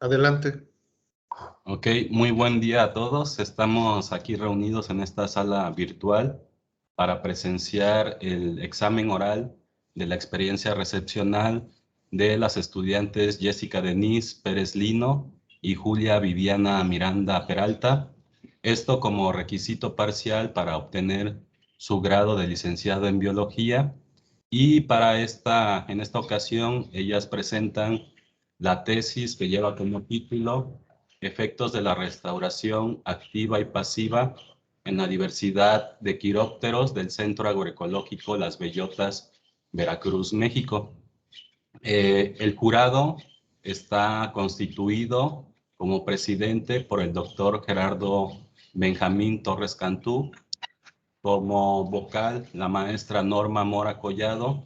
Adelante. Ok, muy buen día a todos. Estamos aquí reunidos en esta sala virtual para presenciar el examen oral de la experiencia recepcional de las estudiantes Jessica Denise Pérez Lino y Julia Viviana Miranda Peralta. Esto como requisito parcial para obtener su grado de licenciado en biología. Y en esta ocasión, ellas presentan la tesis que lleva como título Efectos de la restauración activa y pasiva en la diversidad de quirópteros del Centro Agroecológico Las Bellotas, Veracruz, México. El jurado está constituido como presidente por el doctor Gerardo Benjamín Torres Cantú, como vocal la maestra Norma Mora Collado,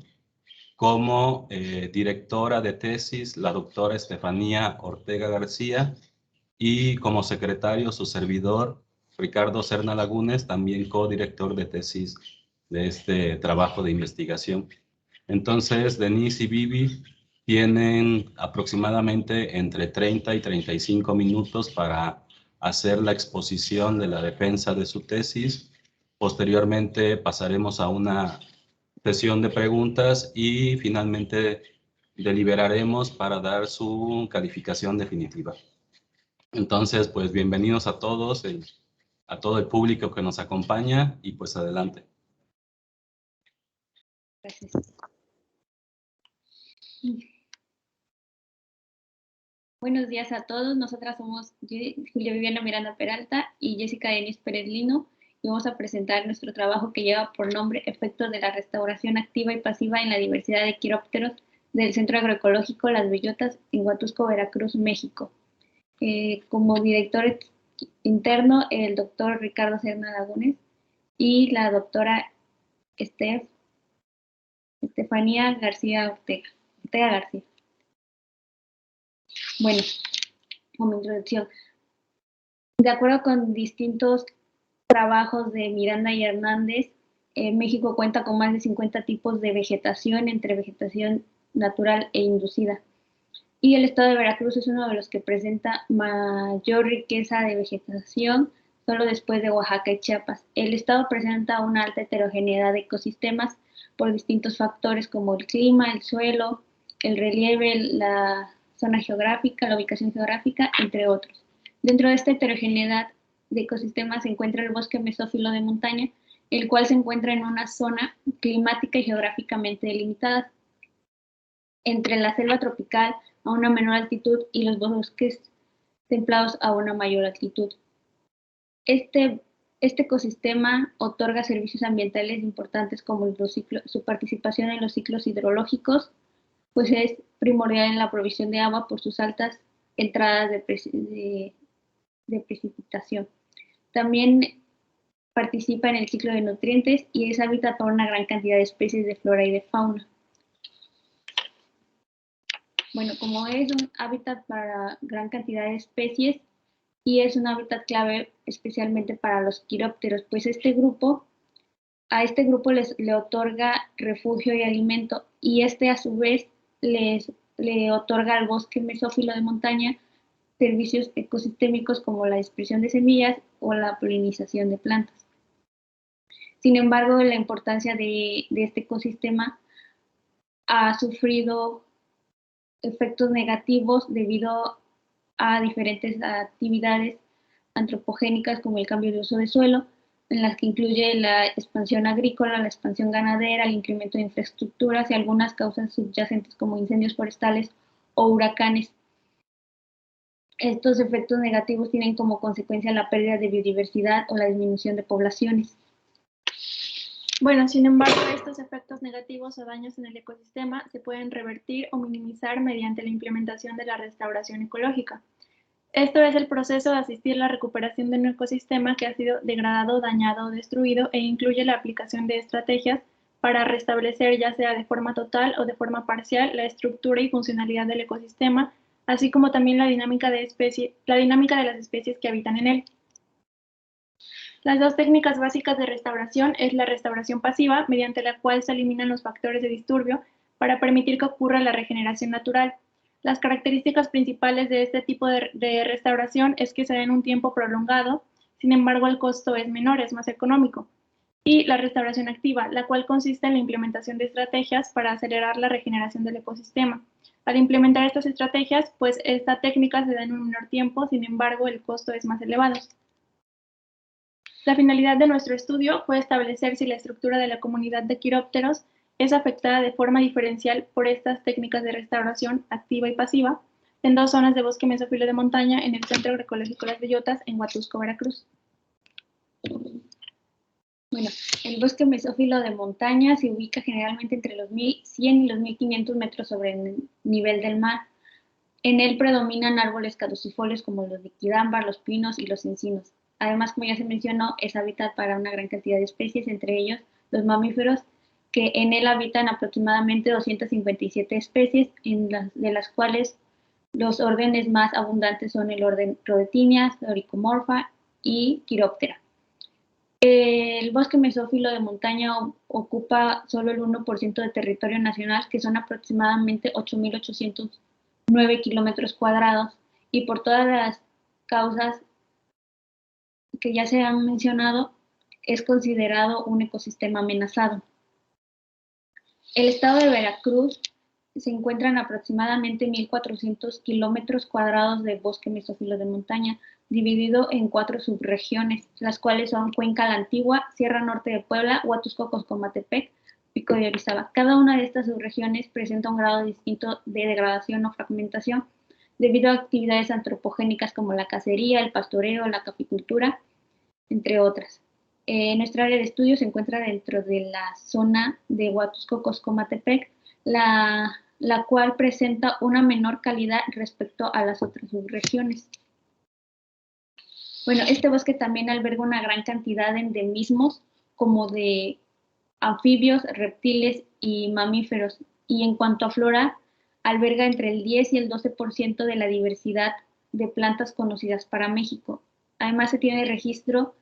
como directora de tesis la doctora Estefanía Ortega García, y como secretario su servidor Ricardo Serna Lagunes, también codirector de tesis de este trabajo de investigación. Entonces, Denise y Vivi tienen aproximadamente entre 30 y 35 minutos para hacer la exposición de la defensa de su tesis. Posteriormente pasaremos a una sesión de preguntas y finalmente deliberaremos para dar su calificación definitiva. Entonces, pues bienvenidos a todos, a todo el público que nos acompaña y pues adelante. Gracias. Buenos días a todos. Nosotras somos Julia Viviana Miranda Peralta y Jessica Denise Pérez Lino y vamos a presentar nuestro trabajo que lleva por nombre Efectos de la restauración activa y pasiva en la diversidad de quirópteros del Centro Agroecológico Las Bellotas en Huatusco, Veracruz, México. Como director interno, el doctor Ricardo Serna Lagunes y la doctora Estefanía García Ortega García. Bueno, como introducción, de acuerdo con distintos trabajos de Miranda y Hernández, México cuenta con más de 50 tipos de vegetación, entre vegetación natural e inducida. Y el estado de Veracruz es uno de los que presenta mayor riqueza de vegetación, solo después de Oaxaca y Chiapas. El estado presenta una alta heterogeneidad de ecosistemas por distintos factores como el clima, el suelo, el relieve, la zona geográfica, la ubicación geográfica, entre otros. Dentro de esta heterogeneidad de ecosistemas se encuentra el bosque mesófilo de montaña, el cual se encuentra en una zona climática y geográficamente delimitada entre la selva tropical a una menor altitud y los bosques templados a una mayor altitud. Este ecosistema otorga servicios ambientales importantes como su participación en los ciclos hidrológicos, pues es primordial en la provisión de agua por sus altas entradas de precipitación. También participa en el ciclo de nutrientes y es hábitat para una gran cantidad de especies de flora y de fauna. Bueno, como es un hábitat para gran cantidad de especies y es un hábitat clave especialmente para los quirópteros, pues a este grupo le otorga refugio y alimento y a su vez le otorga al bosque mesófilo de montaña servicios ecosistémicos como la dispersión de semillas o la polinización de plantas. Sin embargo, la importancia de este ecosistema ha sufrido efectos negativos debido a diferentes actividades antropogénicas como el cambio de uso de suelo, en las que incluye la expansión agrícola, la expansión ganadera, el incremento de infraestructuras y algunas causas subyacentes como incendios forestales o huracanes. Estos efectos negativos tienen como consecuencia la pérdida de biodiversidad o la disminución de poblaciones. Bueno, sin embargo, estos efectos negativos o daños en el ecosistema se pueden revertir o minimizar mediante la implementación de la restauración ecológica. Esto es el proceso de asistir a la recuperación de un ecosistema que ha sido degradado, dañado o destruido e incluye la aplicación de estrategias para restablecer, ya sea de forma total o de forma parcial, la estructura y funcionalidad del ecosistema, así como también la dinámica de las especies que habitan en él. Las dos técnicas básicas de restauración es la restauración pasiva, mediante la cual se eliminan los factores de disturbio para permitir que ocurra la regeneración natural. Las características principales de este tipo de restauración es que se da en un tiempo prolongado, sin embargo el costo es menor, es más económico. Y la restauración activa, la cual consiste en la implementación de estrategias para acelerar la regeneración del ecosistema. Al implementar estas estrategias, pues esta técnica se da en un menor tiempo, sin embargo el costo es más elevado. La finalidad de nuestro estudio fue establecer si la estructura de la comunidad de quirópteros es afectada de forma diferencial por estas técnicas de restauración activa y pasiva en dos zonas de bosque mesófilo de montaña en el Centro Agroecológico Las Bellotas, en Huatusco, Veracruz. Bueno, el bosque mesófilo de montaña se ubica generalmente entre los 1100 y los 1500 metros sobre el nivel del mar. En él predominan árboles caducifolios como los liquidámbar, los pinos y los encinos. Además, como ya se mencionó, es hábitat para una gran cantidad de especies, entre ellos los mamíferos, que en él habitan aproximadamente 257 especies, de las cuales los órdenes más abundantes son el orden Rhodetinia, Loricomorpha y Chiroptera. El bosque mesófilo de montaña ocupa solo el 1% de territorio nacional, que son aproximadamente 8.809 kilómetros cuadrados, y por todas las causas que ya se han mencionado, es considerado un ecosistema amenazado. El estado de Veracruz se encuentran aproximadamente 1.400 kilómetros cuadrados de bosque mesófilo de montaña, dividido en 4 subregiones, las cuales son Cuenca la Antigua, Sierra Norte de Puebla, Huatusco, Coscomatepec, Pico de Orizaba. Cada una de estas subregiones presenta un grado distinto de degradación o fragmentación debido a actividades antropogénicas como la cacería, el pastoreo, la caficultura, entre otras. Nuestra área de estudio se encuentra dentro de la zona de Huatusco, Coscomatepec, la cual presenta una menor calidad respecto a las otras subregiones. Bueno, este bosque también alberga una gran cantidad de endemismos, como de anfibios, reptiles y mamíferos, y en cuanto a flora, alberga entre el 10 y el 12% de la diversidad de plantas conocidas para México. Además, se tiene registro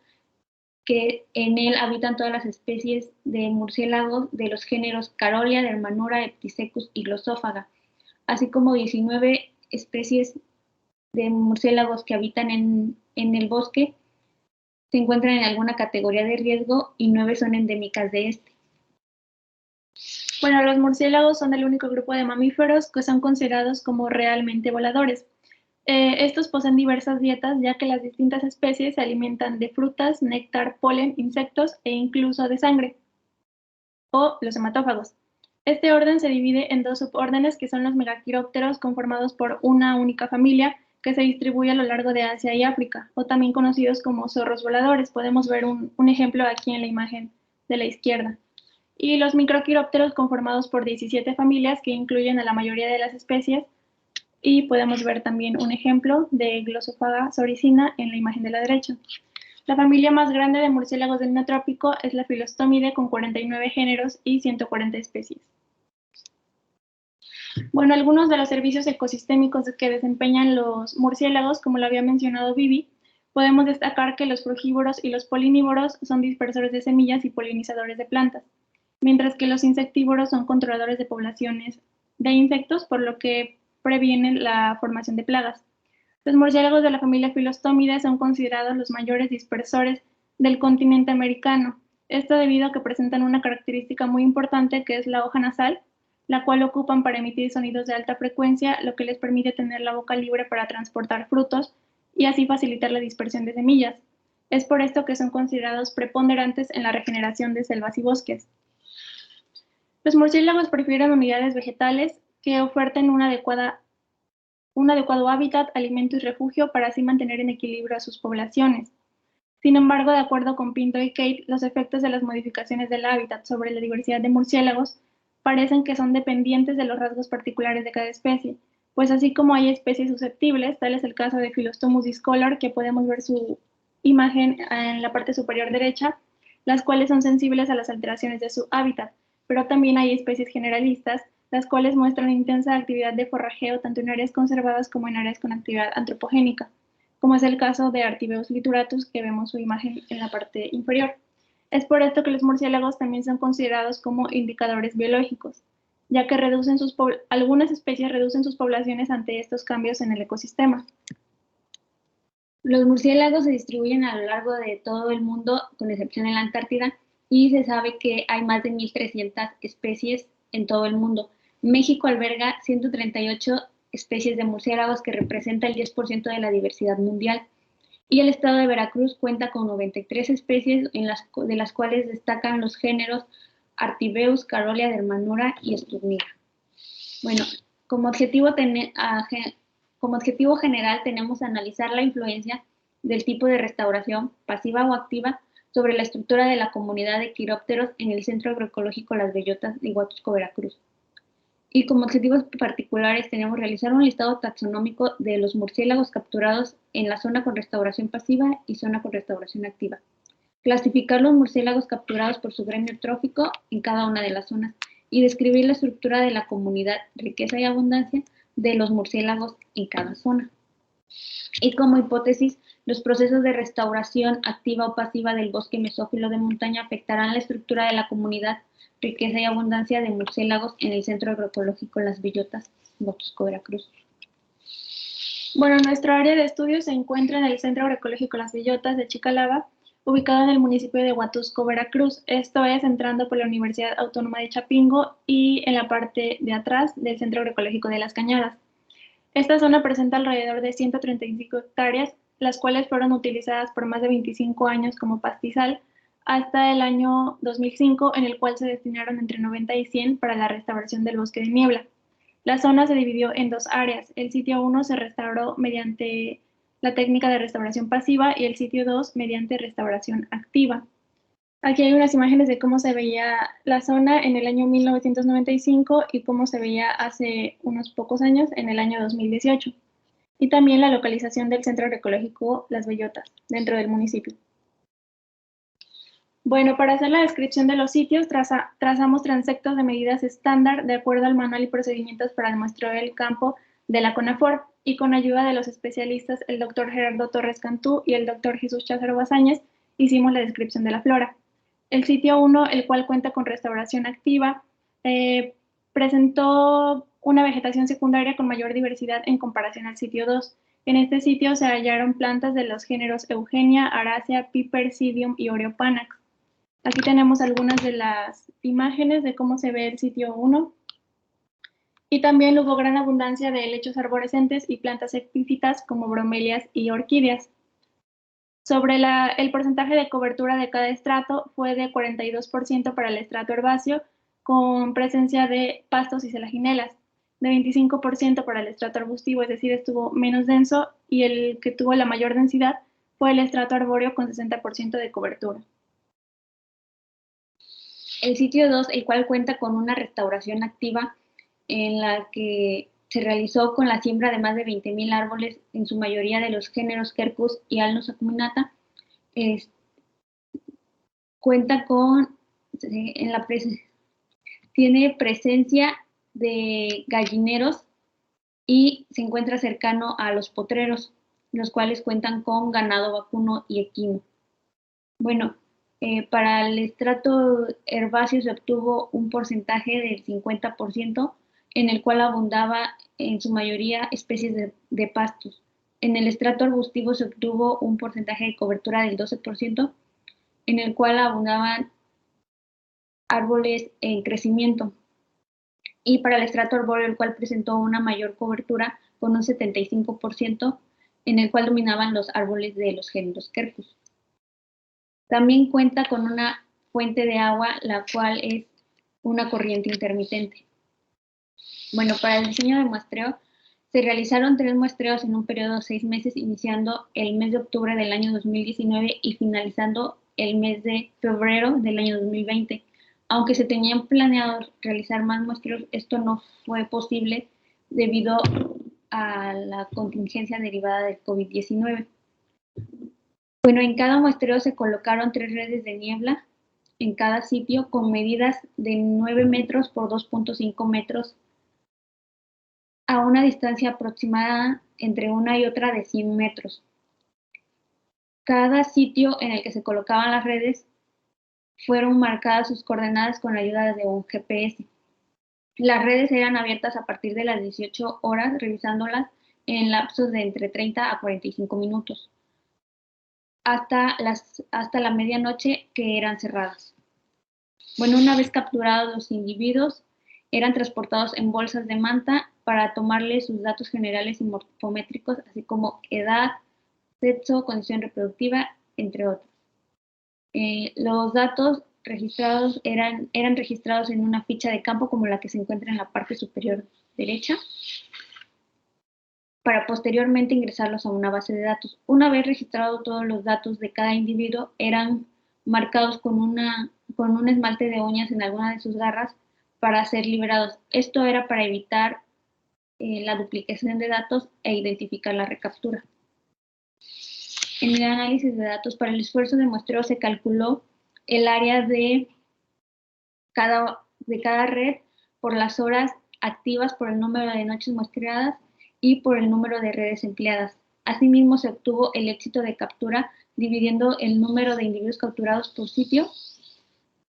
que en él habitan todas las especies de murciélagos de los géneros Carolia, Dermanura, Epithecus y Glossophaga, así como 19 especies de murciélagos que habitan en el bosque se encuentran en alguna categoría de riesgo y 9 son endémicas de este. Bueno, los murciélagos son el único grupo de mamíferos que son considerados como realmente voladores. Estos poseen diversas dietas, ya que las distintas especies se alimentan de frutas, néctar, polen, insectos e incluso de sangre, o los hematófagos. Este orden se divide en 2 subórdenes, que son los megaquirópteros, conformados por una única familia que se distribuye a lo largo de Asia y África, o también conocidos como zorros voladores. Podemos ver un ejemplo aquí en la imagen de la izquierda. Y los microquirópteros, conformados por 17 familias que incluyen a la mayoría de las especies, y podemos ver también un ejemplo de Glossophaga soricina en la imagen de la derecha. La familia más grande de murciélagos del Neotrópico es la Philostomide, con 49 géneros y 140 especies. Bueno, algunos de los servicios ecosistémicos que desempeñan los murciélagos, como lo había mencionado Vivi, podemos destacar que los frugívoros y los polinívoros son dispersores de semillas y polinizadores de plantas, mientras que los insectívoros son controladores de poblaciones de insectos, por lo que previenen la formación de plagas. Los murciélagos de la familia Philostomide son considerados los mayores dispersores del continente americano. Esto debido a que presentan una característica muy importante, que es la hoja nasal, la cual ocupan para emitir sonidos de alta frecuencia, lo que les permite tener la boca libre para transportar frutos y así facilitar la dispersión de semillas. Es por esto que son considerados preponderantes en la regeneración de selvas y bosques. Los murciélagos prefieren unidades vegetales que oferten un adecuado hábitat, alimento y refugio para así mantener en equilibrio a sus poblaciones. Sin embargo, de acuerdo con Pinto y Kate, los efectos de las modificaciones del hábitat sobre la diversidad de murciélagos parecen que son dependientes de los rasgos particulares de cada especie, pues así como hay especies susceptibles, tal es el caso de Philostomus discolor, que podemos ver su imagen en la parte superior derecha, las cuales son sensibles a las alteraciones de su hábitat, pero también hay especies generalistas, las cuales muestran intensa actividad de forrajeo tanto en áreas conservadas como en áreas con actividad antropogénica, como es el caso de Artibeus lituratus, que vemos su imagen en la parte inferior. Es por esto que los murciélagos también son considerados como indicadores biológicos. ya que algunas especies reducen sus poblaciones ante estos cambios en el ecosistema. Los murciélagos se distribuyen a lo largo de todo el mundo, con excepción de la Antártida, y se sabe que hay más de 1.300 especies en todo el mundo. México alberga 138 especies de murciélagos, que representa el 10% de la diversidad mundial. Y el estado de Veracruz cuenta con 93 especies, de las cuales destacan los géneros Artibeus, Carolia, Dermanura y Esturnida. Bueno, como objetivo general tenemos analizar la influencia del tipo de restauración, pasiva o activa, sobre la estructura de la comunidad de quirópteros en el Centro Agroecológico Las Bellotas de Huatusco, Veracruz. Y como objetivos particulares tenemos realizar un listado taxonómico de los murciélagos capturados en la zona con restauración pasiva y zona con restauración activa. Clasificar los murciélagos capturados por su gremio trófico en cada una de las zonas y describir la estructura de la comunidad, riqueza y abundancia de los murciélagos en cada zona. Y como hipótesis, los procesos de restauración activa o pasiva del bosque mesófilo de montaña afectarán la estructura de la comunidad, riqueza y abundancia de murciélagos en el Centro Agroecológico Las Bellotas, Huatusco, Veracruz. Bueno, nuestro área de estudio se encuentra en el Centro Agroecológico Las Bellotas de Chicalaba, ubicado en el municipio de Huatusco, Veracruz. Esto es entrando por la Universidad Autónoma de Chapingo y en la parte de atrás del Centro Agroecológico de Las Cañadas. Esta zona presenta alrededor de 135 hectáreas, las cuales fueron utilizadas por más de 25 años como pastizal, hasta el año 2005, en el cual se destinaron entre 90 y 100 para la restauración del bosque de niebla. La zona se dividió en dos áreas. El sitio 1 se restauró mediante la técnica de restauración pasiva y el sitio 2 mediante restauración activa. Aquí hay unas imágenes de cómo se veía la zona en el año 1995 y cómo se veía hace unos pocos años en el año 2018. Y también la localización del Centro Agroecológico Las Bellotas, dentro del municipio. Bueno, para hacer la descripción de los sitios, trazamos transectos de medidas estándar de acuerdo al manual y procedimientos para el muestreo del campo de la CONAFOR, y con ayuda de los especialistas, el doctor Gerardo Torres Cantú y el doctor Jesús Cházaro Bazáñez, hicimos la descripción de la flora. El sitio 1, el cual cuenta con restauración activa, presentó una vegetación secundaria con mayor diversidad en comparación al sitio 2. En este sitio se hallaron plantas de los géneros Eugenia, Aracea, Piper, Psidium y Oreopanax. Aquí tenemos algunas de las imágenes de cómo se ve el sitio 1. Y también hubo gran abundancia de helechos arborescentes y plantas epífitas como bromelias y orquídeas. Sobre el porcentaje de cobertura de cada estrato fue de 42% para el estrato herbáceo, con presencia de pastos y selaginelas, de 25% para el estrato arbustivo, es decir, estuvo menos denso, y el que tuvo la mayor densidad fue el estrato arbóreo con 60% de cobertura. El sitio 2, el cual cuenta con una restauración activa en la que se realizó con la siembra de más de 20,000 árboles, en su mayoría de los géneros Quercus y Alnus acuminata, cuenta con, tiene presencia de gallineros y se encuentra cercano a los potreros, los cuales cuentan con ganado vacuno y equino. Bueno, para el estrato herbáceo se obtuvo un porcentaje del 50%, en el cual abundaba en su mayoría especies de pastos. En el estrato arbustivo se obtuvo un porcentaje de cobertura del 12%, en el cual abundaban árboles en crecimiento. Y para el estrato arbóreo, el cual presentó una mayor cobertura con un 75%, en el cual dominaban los árboles de los géneros Quercus. También cuenta con una fuente de agua, la cual es una corriente intermitente. Bueno, para el diseño de muestreo, se realizaron 3 muestreos en un periodo de 6 meses, iniciando el mes de octubre del año 2019 y finalizando el mes de febrero del año 2020. Aunque se tenían planeado realizar más muestreos, esto no fue posible debido a la contingencia derivada del COVID-19. Bueno, en cada muestreo se colocaron 3 redes de niebla en cada sitio con medidas de 9 metros por 2.5 metros a una distancia aproximada entre una y otra de 100 metros. Cada sitio en el que se colocaban las redes fueron marcadas sus coordenadas con la ayuda de un GPS. Las redes eran abiertas a partir de las 18 horas, revisándolas en lapsos de entre 30 a 45 minutos, hasta la medianoche, que eran cerradas. Bueno, una vez capturados los individuos, eran transportados en bolsas de manta para tomarles sus datos generales y morfométricos, así como edad, sexo, condición reproductiva, entre otros. Los datos registrados eran registrados en una ficha de campo como la que se encuentra en la parte superior derecha, para posteriormente ingresarlos a una base de datos. Una vez registrados todos los datos de cada individuo, eran marcados con un esmalte de uñas en alguna de sus garras para ser liberados. Esto era para evitar la duplicación de datos e identificar la recaptura. En el análisis de datos, para el esfuerzo de muestreo se calculó el área de cada red por las horas activas, por el número de noches muestreadas y por el número de redes empleadas. Asimismo, se obtuvo el éxito de captura dividiendo el número de individuos capturados por sitio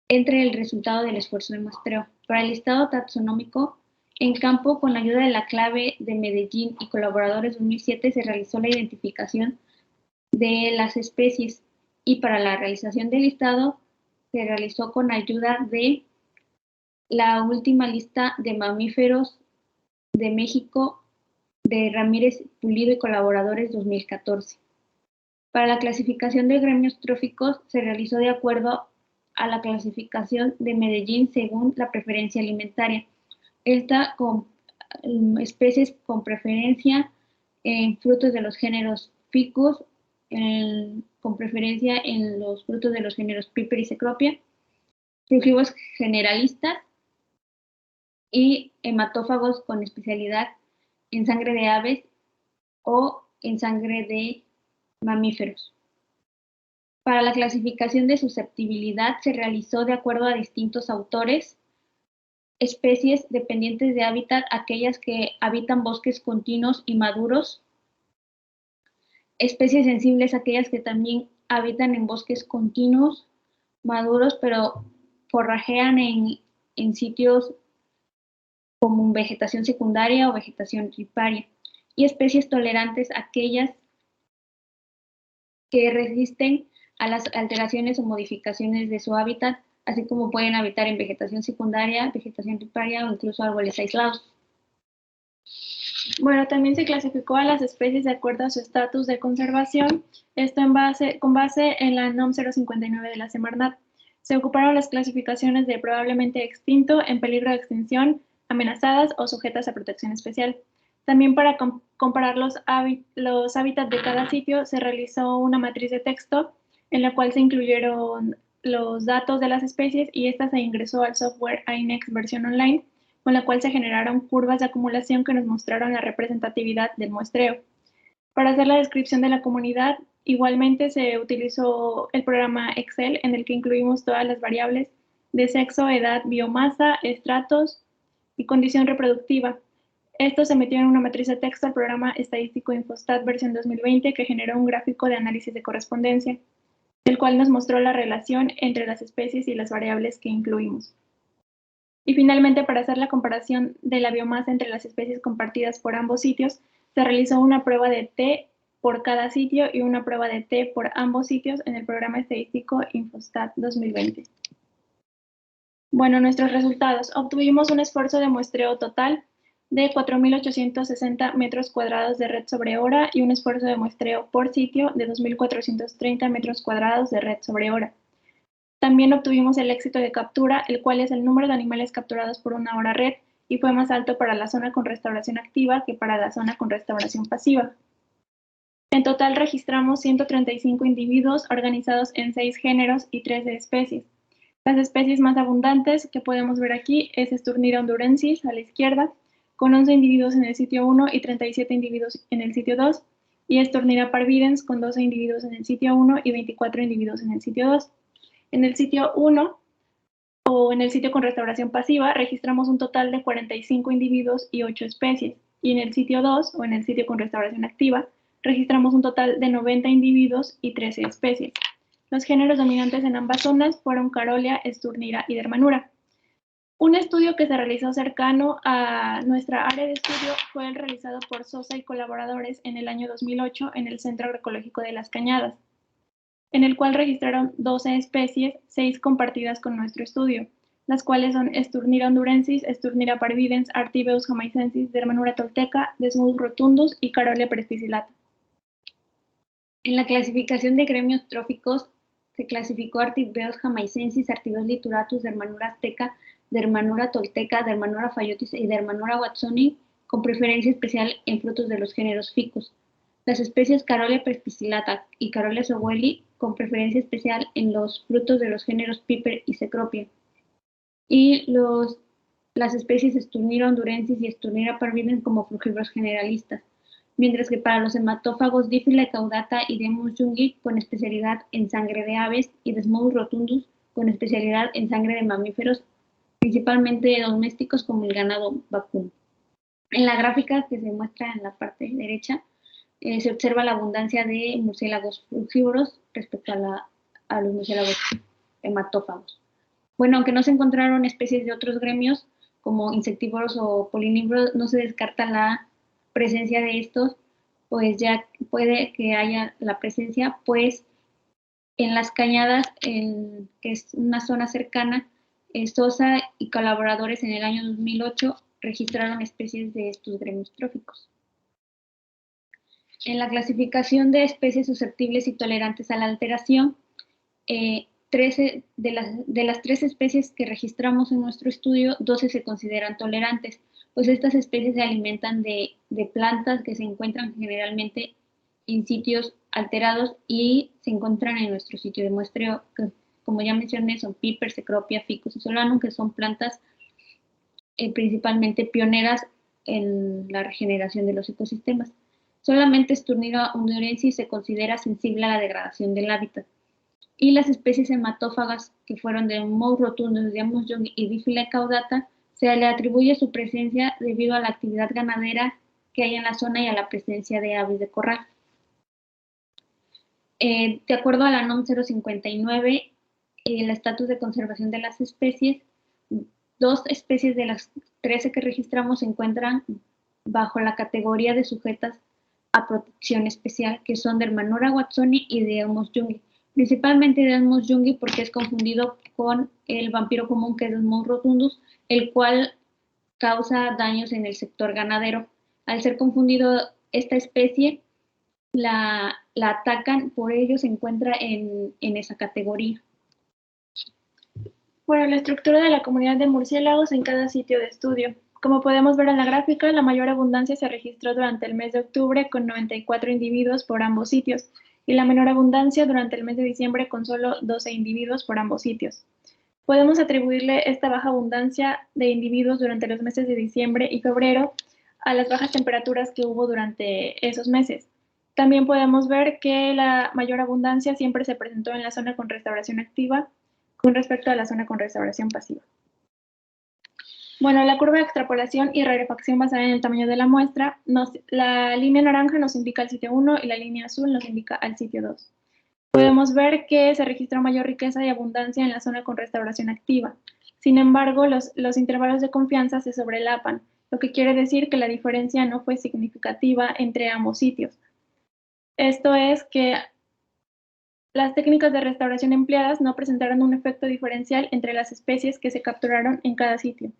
entre el resultado del esfuerzo de muestreo. Para el listado taxonómico, en campo, con la ayuda de la clave de Medellín y colaboradores 2007, se realizó la identificación de las especies, y para la realización del listado se realizó con ayuda de la última lista de mamíferos de México de Ramírez Pulido y colaboradores 2014. Para la clasificación de gremios tróficos se realizó de acuerdo a la clasificación de Medellín según la preferencia alimentaria. Esta con especies con preferencia en frutos de los géneros Ficus, con preferencia en los frutos de los géneros Piper y Cecropia, frugívoros generalistas y hematófagos con especialidad en sangre de aves o en sangre de mamíferos. Para la clasificación de susceptibilidad se realizó de acuerdo a distintos autores: especies dependientes de hábitat, aquellas que habitan bosques continuos y maduros; especies sensibles, aquellas que también habitan en bosques continuos, maduros, pero forrajean en sitios como vegetación secundaria o vegetación riparia; y especies tolerantes, aquellas que resisten a las alteraciones o modificaciones de su hábitat, así como pueden habitar en vegetación secundaria, vegetación riparia o incluso árboles aislados. Bueno, también se clasificó a las especies de acuerdo a su estatus de conservación, esto con base en la NOM 059 de la Semarnat. Se ocuparon las clasificaciones de probablemente extinto, en peligro de extinción, amenazadas o sujetas a protección especial. También para comparar los hábitats de cada sitio se realizó una matriz de texto en la cual se incluyeron los datos de las especies y esta se ingresó al software INEX versión online, con la cual se generaron curvas de acumulación que nos mostraron la representatividad del muestreo. Para hacer la descripción de la comunidad, igualmente se utilizó el programa Excel, en el que incluimos todas las variables de sexo, edad, biomasa, estratos y condición reproductiva. Esto se metió en una matriz de texto al programa estadístico Infostat versión 2020, que generó un gráfico de análisis de correspondencia, el cual nos mostró la relación entre las especies y las variables que incluimos. Y finalmente, para hacer la comparación de la biomasa entre las especies compartidas por ambos sitios, se realizó una prueba de T por cada sitio y una prueba de T por ambos sitios en el programa estadístico Infostat 2020. Bueno, nuestros resultados. Obtuvimos un esfuerzo de muestreo total de 4.860 metros cuadrados de red sobre hora y un esfuerzo de muestreo por sitio de 2.430 metros cuadrados de red sobre hora. También obtuvimos el éxito de captura, el cual es el número de animales capturados por una hora red y fue más alto para la zona con restauración activa que para la zona con restauración pasiva. En total registramos 135 individuos organizados en 6 géneros y 13 especies. Las especies más abundantes que podemos ver aquí es Sturnira hondurensis a la izquierda, con 11 individuos en el sitio 1 y 37 individuos en el sitio 2, y Sturnira parvidens con 12 individuos en el sitio 1 y 24 individuos en el sitio 2. En el sitio 1, o en el sitio con restauración pasiva, registramos un total de 45 individuos y 8 especies, y en el sitio 2, o en el sitio con restauración activa, registramos un total de 90 individuos y 13 especies. Los géneros dominantes en ambas zonas fueron Carolia, Sturnira y Dermanura. Un estudio que se realizó cercano a nuestra área de estudio fue el realizado por Sosa y colaboradores en el año 2008 en el Centro Agroecológico de Las Cañadas, en el cual registraron 12 especies, 6 compartidas con nuestro estudio, las cuales son Esturnira hondurensis, Esturnira parvidens, Artibeus jamaicensis, Dermanura tolteca, Desmodus rotundus y Carolia presticillata. En la clasificación de gremios tróficos se clasificó Artibeus jamaicensis, Artibeus lituratus, Dermanura azteca, Dermanura tolteca, Dermanura phaeotis y Dermanura watsoni, con preferencia especial en frutos de los géneros ficus. Las especies Carolia presticillata y Carolia sowelli, con preferencia especial en los frutos de los géneros Piper y Cecropia. Y las especies Esturnira hondurensis y Esturnira parvidens como frugívoros generalistas, mientras que para los hematófagos Dífila caudata y Demus jungi con especialidad en sangre de aves y Desmodus rotundus con especialidad en sangre de mamíferos, principalmente domésticos como el ganado vacuno. En la gráfica que se muestra en la parte derecha, se observa la abundancia de murciélagos frugívoros respecto a los murciélagos hematófagos. Bueno, aunque no se encontraron especies de otros gremios, como insectívoros o polinívoros, no se descarta la presencia de estos, pues ya puede que haya la presencia, pues en Las Cañadas, que es una zona cercana, Sosa y colaboradores en el año 2008 registraron especies de estos gremios tróficos. En la clasificación de especies susceptibles y tolerantes a la alteración, 13 de las 13 especies que registramos en nuestro estudio, 12 se consideran tolerantes, pues estas especies se alimentan de plantas que se encuentran generalmente en sitios alterados y se encuentran en nuestro sitio de muestreo, que como ya mencioné son Piper, Cecropia, Ficus y Solanum, que son plantas principalmente pioneras en la regeneración de los ecosistemas. Solamente Esturnira hondurensis se considera sensible a la degradación del hábitat. Y las especies hematófagas que fueron de Desmodus rotundus, Demus jungi y Dífila caudata, se le atribuye su presencia debido a la actividad ganadera que hay en la zona y a la presencia de aves de corral. De acuerdo a la NOM 059, el estatus de conservación de las especies, 2 especies de las 13 que registramos se encuentran bajo la categoría de sujetas a protección especial, que son Dermanura watsoni y Demus jungi. Principalmente Desmodus jungi porque es confundido con el vampiro común que es Desmodus rotundus, el cual causa daños en el sector ganadero. Al ser confundido esta especie, la atacan, por ello se encuentra en esa categoría. Bueno, la estructura de la comunidad de murciélagos en cada sitio de estudio. Como podemos ver en la gráfica, la mayor abundancia se registró durante el mes de octubre con 94 individuos por ambos sitios, y la menor abundancia durante el mes de diciembre con solo 12 individuos por ambos sitios. Podemos atribuirle esta baja abundancia de individuos durante los meses de diciembre y febrero a las bajas temperaturas que hubo durante esos meses. También podemos ver que la mayor abundancia siempre se presentó en la zona con restauración activa con respecto a la zona con restauración pasiva. Bueno, la curva de extrapolación y rarefacción basada en el tamaño de la muestra, la línea naranja nos indica el sitio 1 y la línea azul nos indica al sitio 2. Podemos ver que se registró mayor riqueza y abundancia en la zona con restauración activa. Sin embargo, los intervalos de confianza se sobrelapan, lo que quiere decir que la diferencia no fue significativa entre ambos sitios. Esto es que las técnicas de restauración empleadas no presentaron un efecto diferencial entre las especies que se capturaron en cada sitio.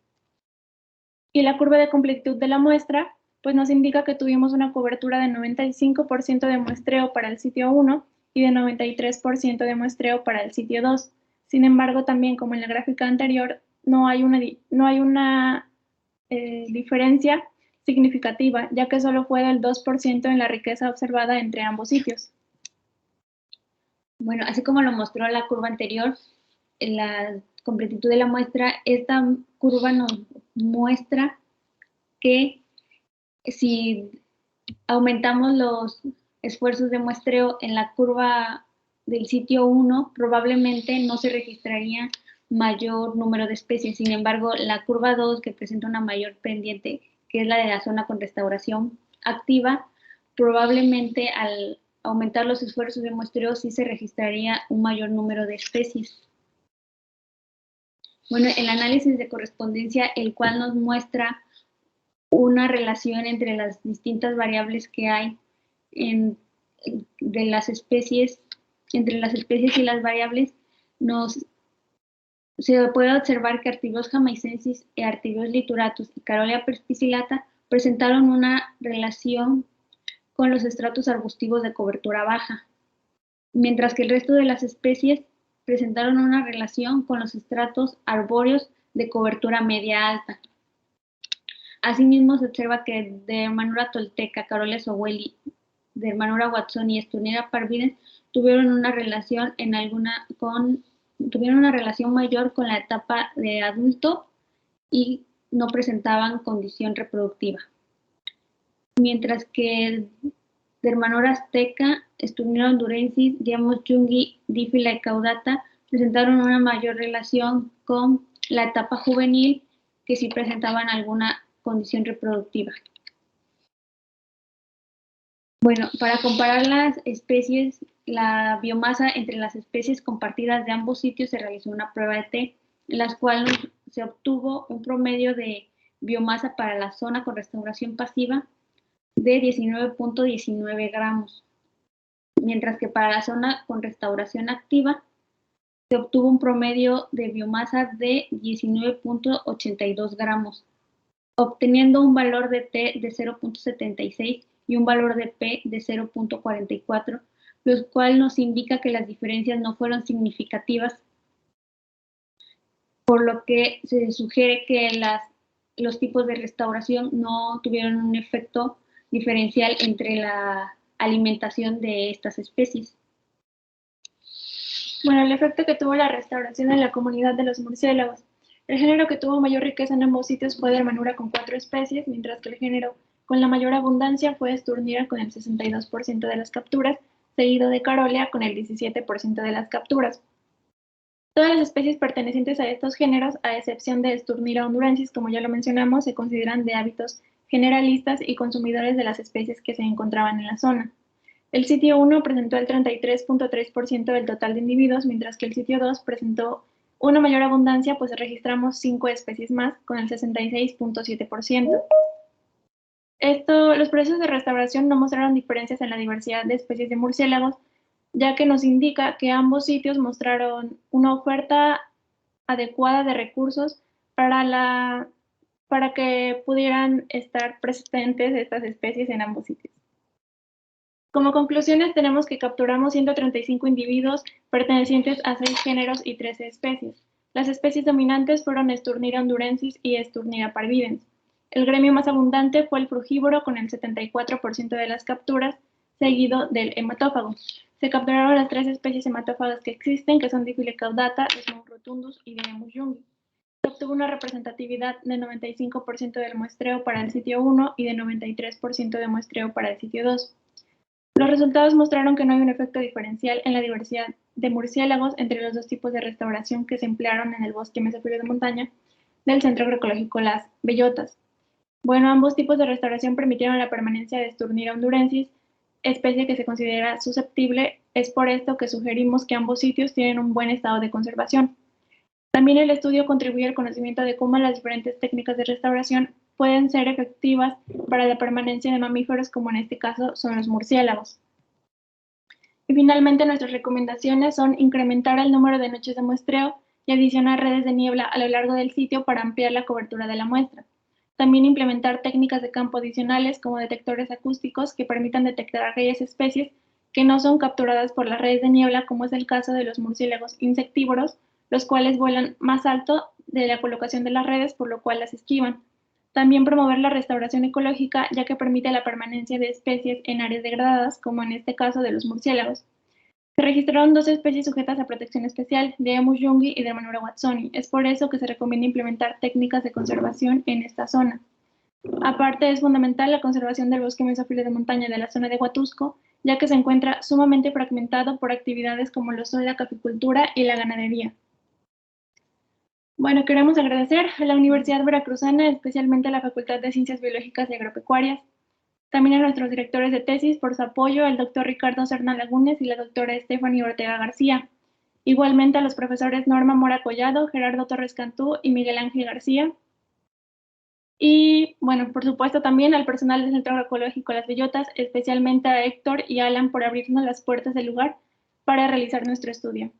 Y la curva de completitud de la muestra, pues nos indica que tuvimos una cobertura de 95% de muestreo para el sitio 1 y de 93% de muestreo para el sitio 2. Sin embargo, también como en la gráfica anterior, no hay una diferencia significativa, ya que solo fue del 2% en la riqueza observada entre ambos sitios. Bueno, así como lo mostró la curva anterior, la completitud de la muestra, esta curva nos muestra que si aumentamos los esfuerzos de muestreo en la curva del sitio 1, probablemente no se registraría mayor número de especies. Sin embargo, la curva 2, que presenta una mayor pendiente, que es la de la zona con restauración activa, probablemente al aumentar los esfuerzos de muestreo sí se registraría un mayor número de especies. Bueno, el análisis de correspondencia, el cual nos muestra una relación entre las distintas variables que hay de las especies, entre las especies y las variables, se puede observar que Artibios jamaicensis, Artibios lituratus y Carolia perspicillata presentaron una relación con los estratos arbustivos de cobertura baja, mientras que el resto de las especies presentaron una relación con los estratos arbóreos de cobertura media alta. Asimismo, se observa que Dermanura tolteca, Carolia sowelli, Dermanura watsoni y Sturnera parvidens tuvieron una relación mayor con la etapa de adulto y no presentaban condición reproductiva. Mientras que Dermanura azteca, Sturnera hondurensis, Diamos jungi, Dífila y caudata presentaron una mayor relación con la etapa juvenil, que sí presentaban alguna condición reproductiva. Bueno, para comparar las especies, la biomasa entre las especies compartidas de ambos sitios, se realizó una prueba de T, en la cual se obtuvo un promedio de biomasa para la zona con restauración pasiva de 19.19 gramos, mientras que para la zona con restauración activa se obtuvo un promedio de biomasa de 19.82 gramos, obteniendo un valor de T de 0.76 y un valor de P de 0.44, lo cual nos indica que las diferencias no fueron significativas, por lo que se sugiere que los tipos de restauración no tuvieron un efecto diferencial entre la alimentación de estas especies. Bueno, el efecto que tuvo la restauración en la comunidad de los murciélagos. El género que tuvo mayor riqueza en ambos sitios fue Dermanura con 4 especies, mientras que el género con la mayor abundancia fue Sturnera con el 62% de las capturas, seguido de Carolia con el 17% de las capturas. Todas las especies pertenecientes a estos géneros, a excepción de Sturnera hondurensis, como ya lo mencionamos, se consideran de hábitos generalistas y consumidores de las especies que se encontraban en la zona. El sitio 1 presentó el 33.3% del total de individuos, mientras que el sitio 2 presentó una mayor abundancia, pues registramos 5 especies más, con el 66.7%. Los procesos de restauración no mostraron diferencias en la diversidad de especies de murciélagos, ya que nos indica que ambos sitios mostraron una oferta adecuada de recursos para que pudieran estar presentes estas especies en ambos sitios. Como conclusiones, tenemos que capturamos 135 individuos pertenecientes a 6 géneros y 13 especies. Las especies dominantes fueron Sturnera hondurensis y Sturnera parvidens. El gremio más abundante fue el frugívoro con el 74% de las capturas, seguido del hematófago. Se capturaron las 3 especies hematófagas que existen, que son Dífila caudata, Desmos rotundus y Diamos jungi. Se obtuvo una representatividad de 95% del muestreo para el sitio 1 y de 93% de muestreo para el sitio 2. Los resultados mostraron que no hay un efecto diferencial en la diversidad de murciélagos entre los dos tipos de restauración que se emplearon en el bosque mesófilo de montaña del Centro Agroecológico Las Bellotas. Bueno, ambos tipos de restauración permitieron la permanencia de Sturnera hondurensis, especie que se considera susceptible. Es por esto que sugerimos que ambos sitios tienen un buen estado de conservación. También el estudio contribuye al conocimiento de cómo las diferentes técnicas de restauración pueden ser efectivas para la permanencia de mamíferos, como en este caso son los murciélagos. Y finalmente, nuestras recomendaciones son incrementar el número de noches de muestreo y adicionar redes de niebla a lo largo del sitio para ampliar la cobertura de la muestra. También implementar técnicas de campo adicionales como detectores acústicos que permitan detectar aquellas especies que no son capturadas por las redes de niebla, como es el caso de los murciélagos insectívoros, los cuales vuelan más alto de la colocación de las redes, por lo cual las esquivan. También promover la restauración ecológica, ya que permite la permanencia de especies en áreas degradadas, como en este caso de los murciélagos. Se registraron 2 especies sujetas a protección especial, Diamos jungi y Dermanura watsoni. Es por eso que se recomienda implementar técnicas de conservación en esta zona. Aparte, es fundamental la conservación del bosque mesófilo de montaña de la zona de Huatusco, ya que se encuentra sumamente fragmentado por actividades como lo son la caficultura y la ganadería. Bueno, queremos agradecer a la Universidad Veracruzana, especialmente a la Facultad de Ciencias Biológicas y Agropecuarias, también a nuestros directores de tesis por su apoyo, el doctor Ricardo Serna Lagunes y la doctora Stephanie Ortega García. Igualmente a los profesores Norma Mora Collado, Gerardo Torres Cantú y Miguel Ángel García. Y bueno, por supuesto también al personal del Centro Agroecológico Las Bellotas, especialmente a Héctor y Alan por abrirnos las puertas del lugar para realizar nuestro estudio.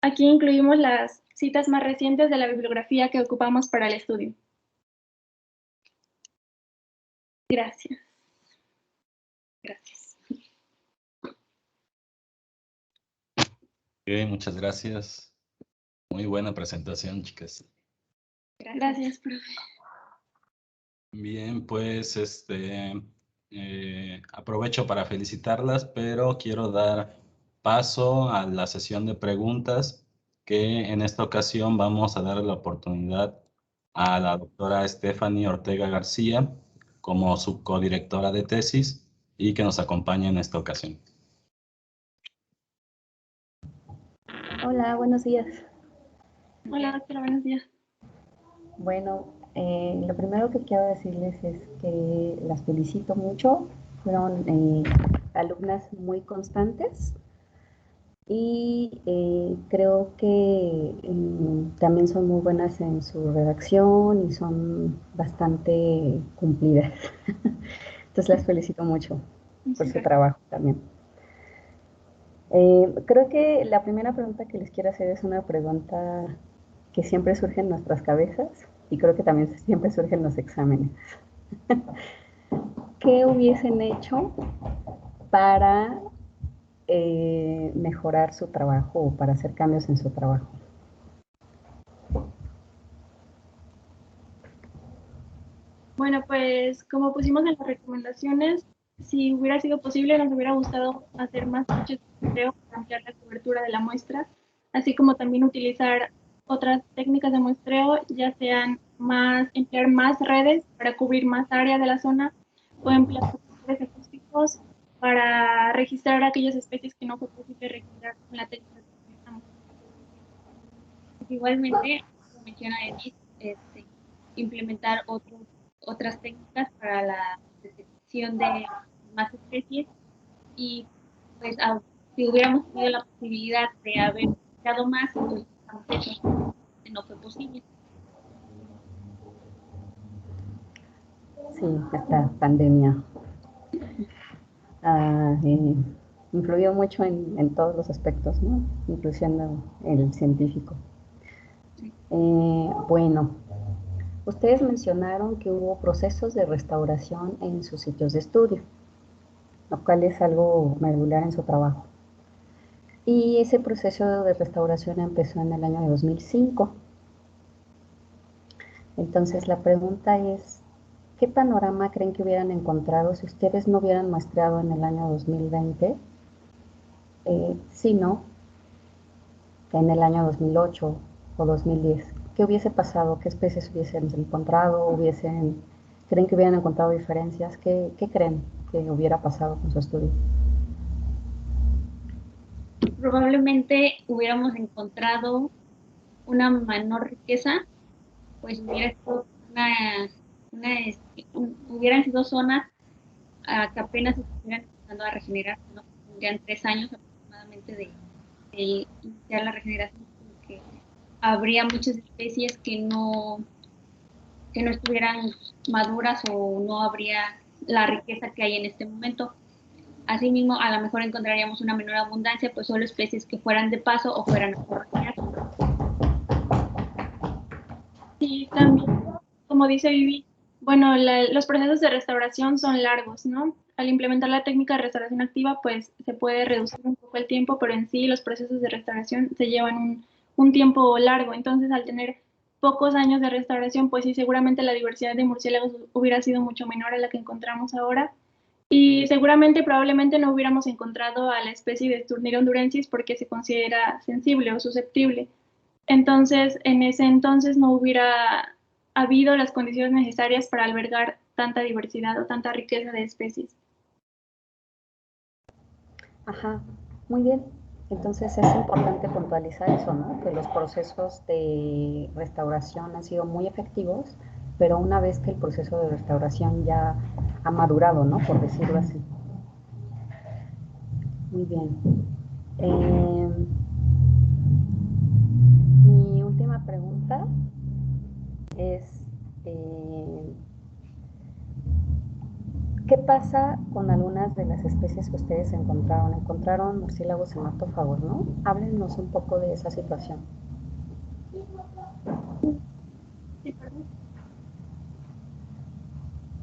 Aquí incluimos las citas más recientes de la bibliografía que ocupamos para el estudio. Gracias. Gracias. Muchas gracias. Muy buena presentación, chicas. Gracias, profe. Bien, pues aprovecho para felicitarlas, pero quiero dar paso a la sesión de preguntas, que en esta ocasión vamos a dar la oportunidad a la doctora Stephanie Ortega García como subcodirectora de tesis y que nos acompañe en esta ocasión. Hola, buenos días. Hola, doctora, buenos días. Bueno, lo primero que quiero decirles es que las felicito mucho. Fueron alumnas muy constantes y creo que también son muy buenas en su redacción y son bastante cumplidas. Entonces las felicito mucho por su trabajo también. Creo que la primera pregunta que les quiero hacer es una pregunta que siempre surge en nuestras cabezas y creo que también siempre surge en los exámenes. ¿Qué hubiesen hecho para mejorar su trabajo o para hacer cambios en su trabajo? Bueno, pues como pusimos en las recomendaciones, si hubiera sido posible, nos hubiera gustado hacer más noches de muestreo para ampliar la cobertura de la muestra, así como también utilizar otras técnicas de muestreo, ya sean emplear más redes para cubrir más área de la zona o emplear sensores acústicos para registrar aquellas especies que no fue posible registrar con la técnica que utilizamos. Igualmente, como menciona Denise, implementar otras técnicas para la detección de más especies y pues si hubiéramos tenido la posibilidad de haber buscado más, pues eso no fue posible. Sí, esta pandemia influyó mucho en todos los aspectos, ¿no? Incluyendo el científico. Bueno, ustedes mencionaron que hubo procesos de restauración en sus sitios de estudio, lo cual es algo medular en su trabajo. Y ese proceso de restauración empezó en el año de 2005. Entonces la pregunta es, ¿qué panorama creen que hubieran encontrado si ustedes no hubieran muestreado en el año 2020, sino en el año 2008 o 2010? ¿Qué hubiese pasado? ¿Qué especies hubiesen encontrado? ¿Creen que hubieran encontrado diferencias? ¿Qué creen que hubiera pasado con su estudio? Probablemente hubiéramos encontrado una menor riqueza, pues hubieran sido zonas que apenas estuvieran empezando a regenerar, ¿no? Tendrían 3 años aproximadamente de iniciar la regeneración, porque habría muchas especies que no estuvieran maduras o no habría la riqueza que hay en este momento. Asimismo, a lo mejor encontraríamos una menor abundancia, pues solo especies que fueran de paso o fueran a correr. Sí, también, como dice Vivi, bueno, los procesos de restauración son largos, ¿no? Al implementar la técnica de restauración activa, pues se puede reducir un poco el tiempo, pero en sí los procesos de restauración se llevan un tiempo largo. Entonces, al tener pocos años de restauración, pues sí, seguramente la diversidad de murciélagos hubiera sido mucho menor a la que encontramos ahora. Y seguramente, probablemente no hubiéramos encontrado a la especie de Sturnera hondurensis porque se considera sensible o susceptible. Entonces, en ese entonces no hubiera habido las condiciones necesarias para albergar tanta diversidad o tanta riqueza de especies. Ajá, muy bien. Entonces es importante puntualizar eso, ¿no? Que los procesos de restauración han sido muy efectivos, pero una vez que el proceso de restauración ya ha madurado, ¿no? Por decirlo así. Muy bien. Eh, mi última pregunta es, eh, ¿qué pasa con algunas de las especies que ustedes encontraron? Encontraron murciélagos hematófagos, ¿no? Háblenos un poco de esa situación.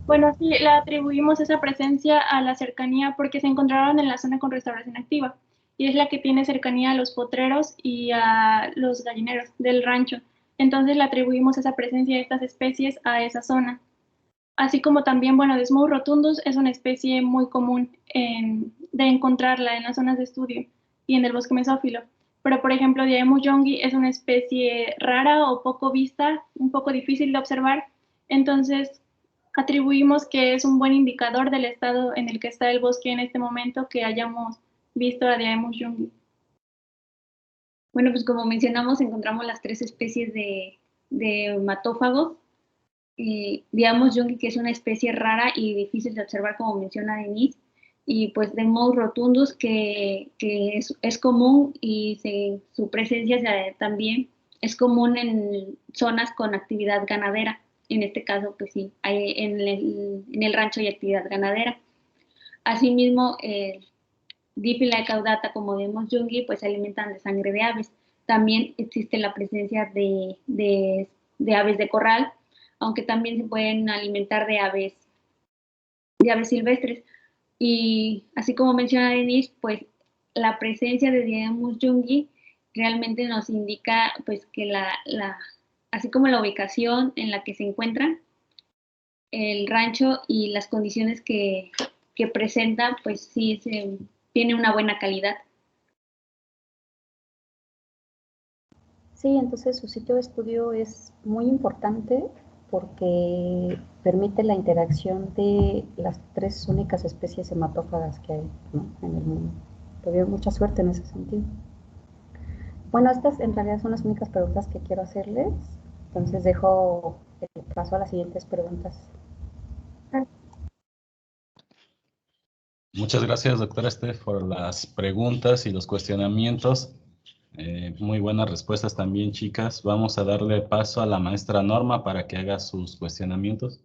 Bueno, sí, le atribuimos esa presencia a la cercanía porque se encontraron en la zona con restauración activa y es la que tiene cercanía a los potreros y a los gallineros del rancho. Entonces le atribuimos esa presencia de estas especies a esa zona. Así como también, bueno, Desmos rotundus es una especie muy común de encontrarla en las zonas de estudio y en el bosque mesófilo. Pero, por ejemplo, Diademus youngi es una especie rara o poco vista, un poco difícil de observar. Entonces, atribuimos que es un buen indicador del estado en el que está el bosque en este momento que hayamos visto a Diademus youngi. Bueno, pues como mencionamos, encontramos las 3 especies de hematófagos. Digamos, youngi, que es una especie rara y difícil de observar, como menciona Denise, y pues Desmos rotundus, que es común y su presencia también es común en zonas con actividad ganadera. En este caso, pues sí, en el rancho hay actividad ganadera. Asimismo, Dífila caudata, como vemos youngi, pues se alimentan de sangre de aves. También existe la presencia de aves de corral, aunque también se pueden alimentar de aves silvestres. Y así como menciona Denise, pues la presencia de Diademus youngi realmente nos indica pues que así como la ubicación en la que se encuentra el rancho y las condiciones que presenta, pues sí tiene una buena calidad. Sí, entonces su sitio de estudio es muy importante porque permite la interacción de las 3 únicas especies hematófagas que hay, ¿no?, en el mundo. Tuvieron mucha suerte en ese sentido. Bueno, estas en realidad son las únicas preguntas que quiero hacerles, entonces dejo el paso a las siguientes preguntas. Muchas gracias, doctora Steph, por las preguntas y los cuestionamientos. Muy buenas respuestas también, chicas. Vamos a darle paso a la maestra Norma para que haga sus cuestionamientos.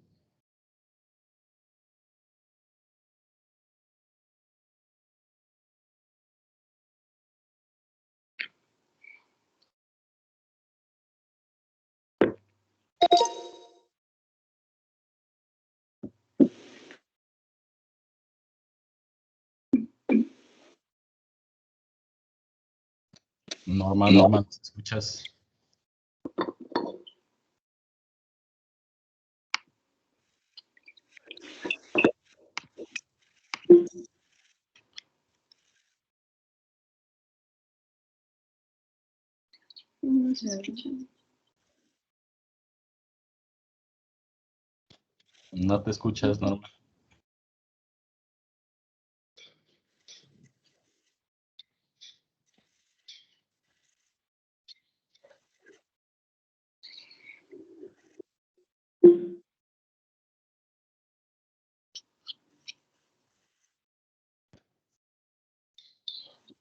Norma, ¿nos escuchas? No se escucha. No te escuchas, Norma.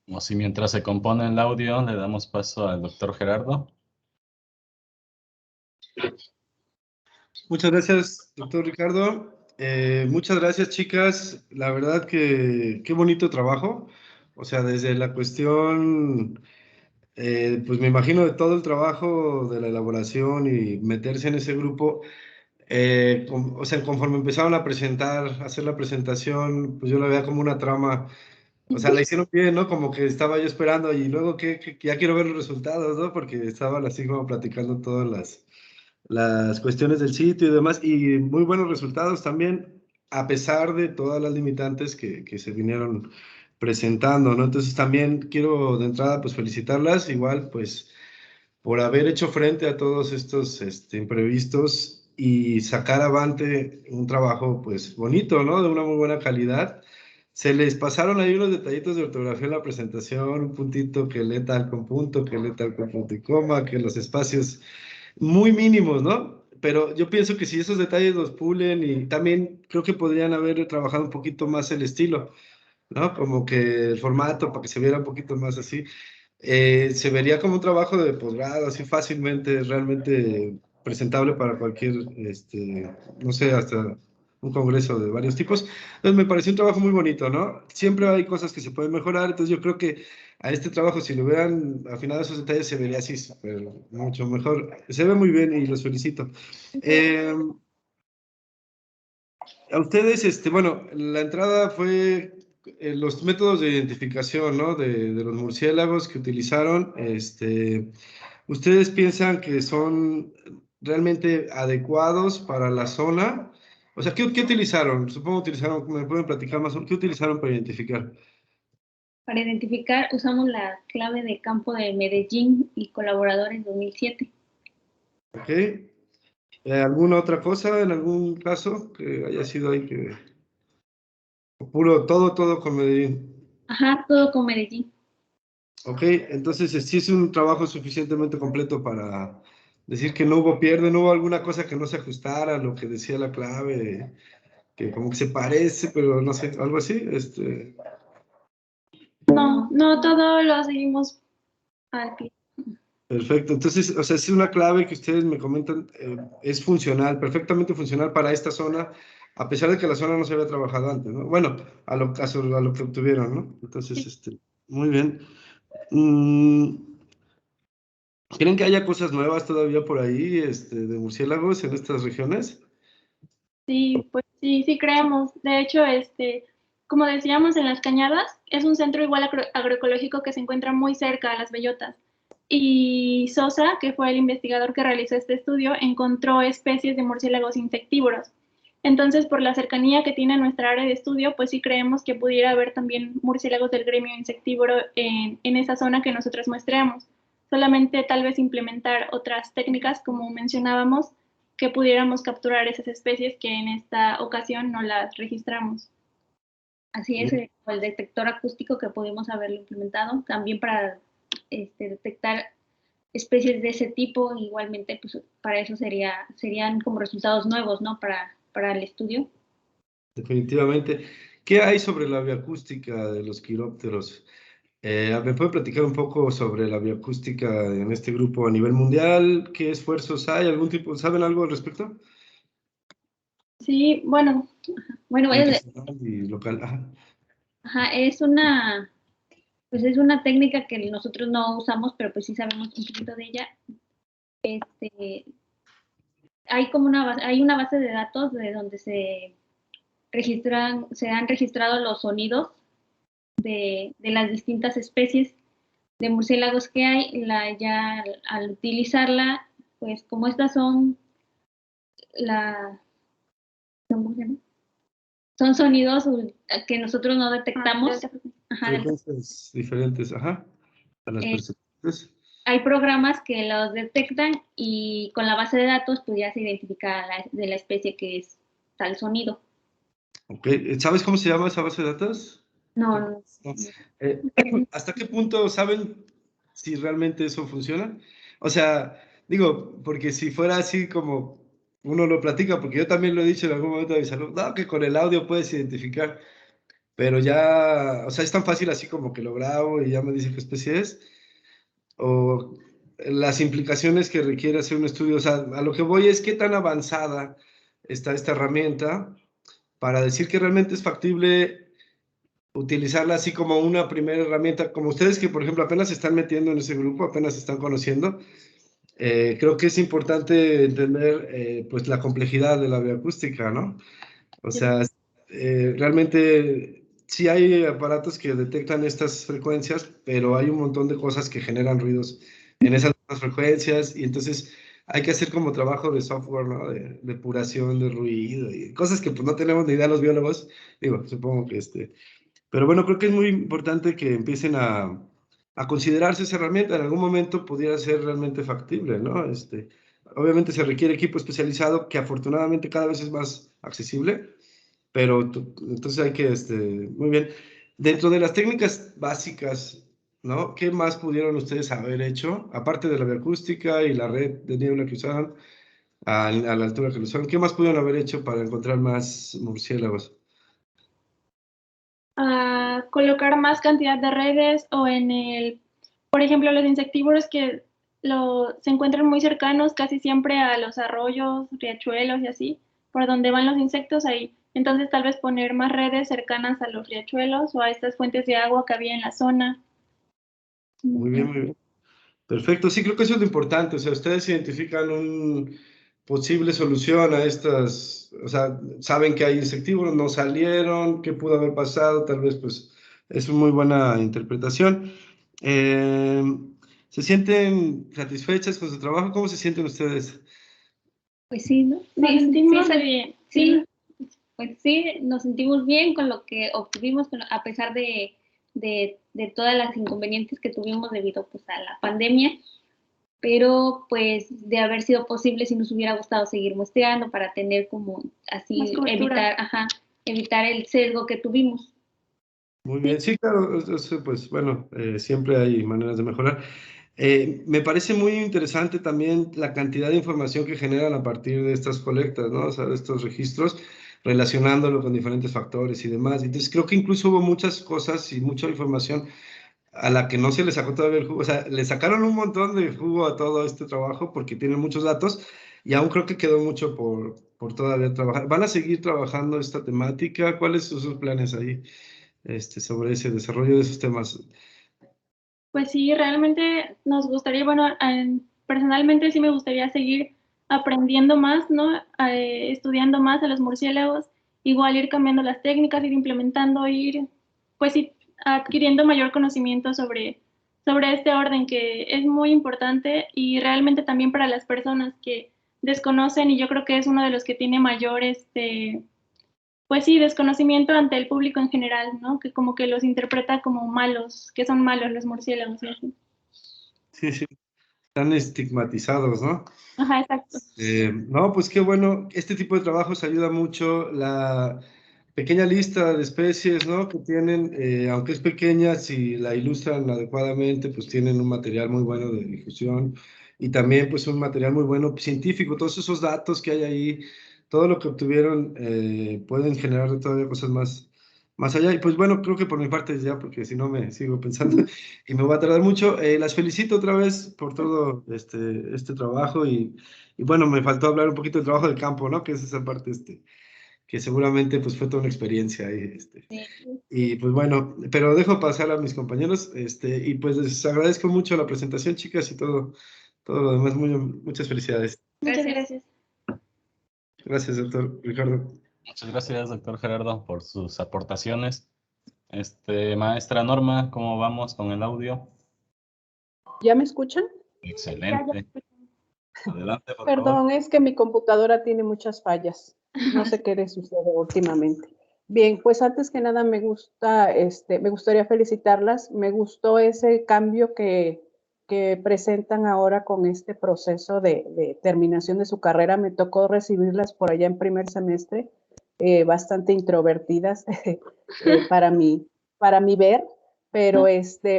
O si mientras se compone el audio, le damos paso al doctor Gerardo. Muchas gracias, doctor Ricardo. Muchas gracias, chicas. La verdad que qué bonito trabajo. O sea, desde la cuestión, pues me imagino de todo el trabajo de la elaboración y meterse en ese grupo. O sea, conforme empezaron a presentar, a hacer la presentación, pues yo la veía como una trama. O sea, la hicieron bien, ¿no? Como que estaba yo esperando y luego que ya quiero ver los resultados, ¿no? Porque estaban así como platicando todas las cuestiones del sitio y demás, y muy buenos resultados también, a pesar de todas las limitantes que se vinieron presentando, ¿no? Entonces también quiero de entrada pues felicitarlas, igual pues por haber hecho frente a todos estos imprevistos y sacar avante un trabajo pues bonito, ¿no? De una muy buena calidad. Se les pasaron ahí unos detallitos de ortografía en la presentación, un puntito que lee tal con punto, que lee tal con punto y coma, que los espacios muy mínimos, ¿no? Pero yo pienso que si esos detalles los pulen y también creo que podrían haber trabajado un poquito más el estilo. ¿no? Como que el formato, para que se viera un poquito más así, se vería como un trabajo de posgrado, así fácilmente, realmente presentable para cualquier, no sé, hasta un congreso de varios tipos. Entonces me pareció un trabajo muy bonito, ¿no? Siempre hay cosas que se pueden mejorar, entonces yo creo que a este trabajo, si lo hubieran afinado esos detalles, se vería así, súper, mucho mejor. Se ve muy bien y los felicito. A ustedes, bueno, la entrada fue los métodos de identificación, ¿no? De los murciélagos que utilizaron, ¿ustedes piensan que son realmente adecuados para la zona? O sea, ¿qué utilizaron? Supongo utilizaron, ¿me pueden platicar más? ¿Qué utilizaron para identificar? Para identificar, usamos la clave de campo de Medellín y colaboradores 2007. ¿Ok? ¿Alguna otra cosa en algún caso que haya sido ahí que... Puro, todo con Medellín. Ajá, todo con Medellín. Ok, entonces sí es un trabajo suficientemente completo para decir que no hubo pierde, no hubo alguna cosa que no se ajustara a lo que decía la clave, que como que se parece, pero no sé, algo así. No, no todo lo seguimos al pie. Perfecto, entonces, o sea, es una clave que ustedes me comentan, es funcional, perfectamente funcional para esta zona, a pesar de que la zona no se había trabajado antes, ¿no? Bueno, a lo que obtuvieron, ¿no? Entonces, Sí, muy bien. Mm, ¿Creen que haya cosas nuevas todavía por ahí, de murciélagos en estas regiones? sí, pues sí, sí creemos. De hecho, como decíamos en Las Cañadas, es un centro igual agroecológico que se encuentra muy cerca a las bellotas. Y Sosa, que fue el investigador que realizó este estudio, encontró especies de murciélagos insectívoros. Entonces, por la cercanía que tiene nuestra área de estudio, pues sí creemos que pudiera haber también murciélagos del gremio insectívoro en esa zona que nosotros muestreamos. Solamente tal vez implementar otras técnicas, como mencionábamos, que pudiéramos capturar esas especies que en esta ocasión no las registramos. Así es, el detector acústico que pudimos haberlo implementado, también para detectar especies de ese tipo, igualmente, pues para eso serían como resultados nuevos, ¿no? Para el estudio. Definitivamente. ¿Qué hay sobre la bioacústica de los quirópteros? ¿Me puede platicar un poco sobre la bioacústica en este grupo a nivel mundial? ¿Qué esfuerzos hay? ¿Algún tipo, saben algo al respecto? Sí, bueno, Bueno, Internacional y local. Ajá. ajá, pues es una técnica que nosotros no usamos, pero pues sí sabemos un poquito de ella. Este, hay una base de datos de donde se han registrado los sonidos de las distintas especies de murciélagos que hay. Ya al utilizarla, pues como estas la, ¿cómo se llama? Son sonidos que nosotros no detectamos. Ajá, Frecuencias diferentes, ajá, a las eh, percepciones. hay programas que los detectan y con la base de datos pues ya se identifica de la especie que es tal sonido. Ok, ¿sabes cómo se llama esa base de datos? No, no, No. no. Eh, ¿Hasta qué punto saben si realmente eso funciona? O sea, digo, porque si fuera así como uno lo platica, porque yo también lo he dicho en algún momento de mi salud, no, que con el audio puedes identificar, pero ya, o sea, es tan fácil así como que lo grabo y ya me dice qué especie es, o las implicaciones que requiere hacer un estudio, o sea, a lo que voy es qué tan avanzada está esta herramienta para decir que realmente es factible utilizarla así como una primera herramienta, como ustedes que, por ejemplo, apenas se están metiendo en ese grupo, apenas se están conociendo. Creo que es importante entender pues la complejidad de la bioacústica, ¿no? O sea, realmente sí hay aparatos que detectan estas frecuencias, pero hay un montón de cosas que generan ruidos en esas frecuencias y entonces hay que hacer como trabajo de software, ¿no? De depuración de ruido y cosas que pues no tenemos ni idea los biólogos. Digo, supongo que pero bueno, creo que es muy importante que empiecen a considerarse esa herramienta. En algún momento pudiera ser realmente factible, ¿no? Obviamente se requiere equipo especializado que afortunadamente cada vez es más accesible, pero entonces hay que, muy bien. Dentro de las técnicas básicas, ¿no? ¿Qué más pudieron ustedes haber hecho? Aparte de la bioacústica y la red de niebla que usaban, a la altura que lo usaban, ¿qué más pudieron haber hecho para encontrar más murciélagos? a colocar más cantidad de redes o por ejemplo, los insectívoros que se encuentran muy cercanos casi siempre a los arroyos, riachuelos y así, por donde van los insectos ahí. Entonces tal vez poner más redes cercanas a los riachuelos o a estas fuentes de agua que había en la zona. Muy bien, muy bien. Perfecto, sí, creo que eso es lo importante. O sea, ustedes identifican una posible solución a estas, o sea, saben que hay insectívoros, no salieron, qué pudo haber pasado, tal vez, pues, es una muy buena interpretación. Eh, ¿Se sienten satisfechas con su trabajo? ¿Cómo se sienten ustedes? Pues sí, ¿no? Nos Sí, sentimos bien. sí, pues sí, nos sentimos bien con lo que obtuvimos, a pesar de todas las inconvenientes que tuvimos debido pues, a la pandemia, pero pues de haber sido posible si nos hubiera gustado seguir muestreando para tener como así, evitar el sesgo que tuvimos. Muy bien, sí, claro, pues bueno, siempre hay maneras de mejorar. Me parece muy interesante también la cantidad de información que generan a partir de estas colectas, ¿no? O sea, de estos registros, relacionándolo con diferentes factores y demás. Entonces, creo que incluso hubo muchas cosas y mucha información a la que no se le sacó todavía el jugo. O sea, le sacaron un montón de jugo a todo este trabajo porque tienen muchos datos y aún creo que quedó mucho por todavía trabajar. ¿Van a seguir trabajando esta temática? ¿Cuáles son sus planes ahí? Sobre ese desarrollo de esos temas. Pues sí, realmente nos gustaría, bueno, personalmente sí me gustaría seguir aprendiendo más, ¿no? Estudiando más a los murciélagos, igual ir cambiando las técnicas, ir implementando, pues sí, adquiriendo mayor conocimiento sobre este orden que es muy importante y realmente también para las personas que desconocen y yo creo que es uno de los que tiene mayor, pues sí, desconocimiento ante el público en general, ¿no? Que como que los interpreta como malos, que son malos los murciélagos y así. Sí, sí, están estigmatizados, ¿no? Ajá, exacto. No, pues qué bueno, este tipo de trabajos ayuda mucho. La pequeña lista de especies, ¿no? Que tienen, aunque es pequeña, si la ilustran adecuadamente, pues tienen un material muy bueno de difusión y también pues un material muy bueno científico. Todos esos datos que hay ahí, todo lo que obtuvieron, pueden generar todavía cosas más allá. Y pues bueno, creo que por mi parte ya, porque si no me sigo pensando y me va a tardar mucho. Las felicito otra vez por todo este trabajo y bueno, me faltó hablar un poquito del trabajo del campo, ¿no? Que es esa parte, que seguramente pues fue toda una experiencia ahí, Y pues bueno, pero dejo pasar a mis compañeros, y pues les agradezco mucho la presentación, chicas, y todo lo demás. Muchas felicidades. Muchas gracias. Gracias, doctor Ricardo. Muchas gracias, doctor Gerardo, por sus aportaciones. Maestra Norma, ¿cómo vamos con el audio? ¿Ya me escuchan? Excelente. Adelante, por favor. Perdón, es que mi computadora tiene muchas fallas. No sé qué le sucede últimamente. Bien, pues antes que nada me gustaría felicitarlas. Me gustó ese cambio que presentan ahora con este proceso de terminación de su carrera. Me tocó recibirlas por allá en primer semestre, bastante introvertidas para mi ver. Pero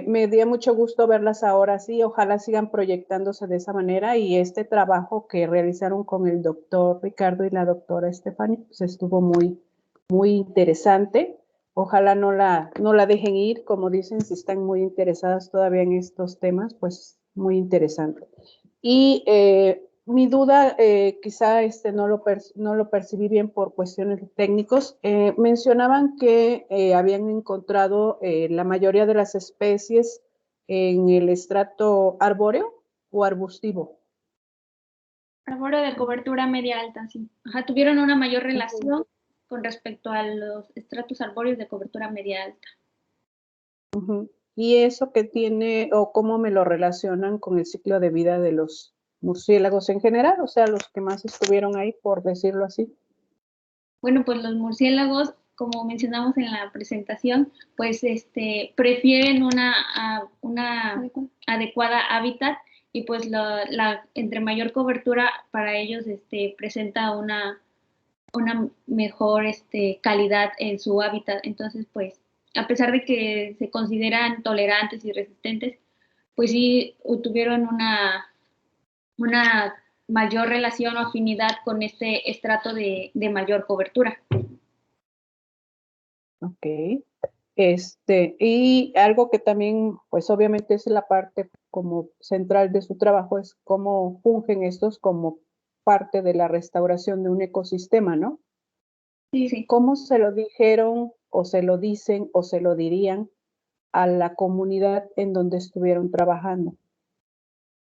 me dio mucho gusto verlas ahora sí, ojalá sigan proyectándose de esa manera y este trabajo que realizaron con el doctor Ricardo y la doctora Estefania, pues estuvo muy, muy interesante. Ojalá no la dejen ir, como dicen, si están muy interesadas todavía en estos temas, pues muy interesante. Y mi duda, quizá no lo percibí bien por cuestiones técnicos, mencionaban que habían encontrado la mayoría de las especies en el estrato arbóreo o arbustivo. Arbóreo de cobertura media alta, sí. Ajá, tuvieron una mayor relación con respecto a los estratos arbóreos de cobertura media alta. ¿Y eso que tiene o cómo me lo relacionan con el ciclo de vida de los murciélagos en general? O sea, los que más estuvieron ahí, por decirlo así. Bueno, pues los murciélagos, como mencionamos en la presentación, pues prefieren una adecuada hábitat y pues entre mayor cobertura para ellos presenta una mejor calidad en su hábitat. Entonces, pues, a pesar de que se consideran tolerantes y resistentes, pues sí tuvieron una mayor relación o afinidad con este estrato de mayor cobertura. Ok. Y algo que también, pues obviamente es la parte como central de su trabajo, es cómo fungen estos como parte de la restauración de un ecosistema, ¿no? Sí. ¿Cómo se lo dijeron o se lo dicen o se lo dirían a la comunidad en donde estuvieron trabajando?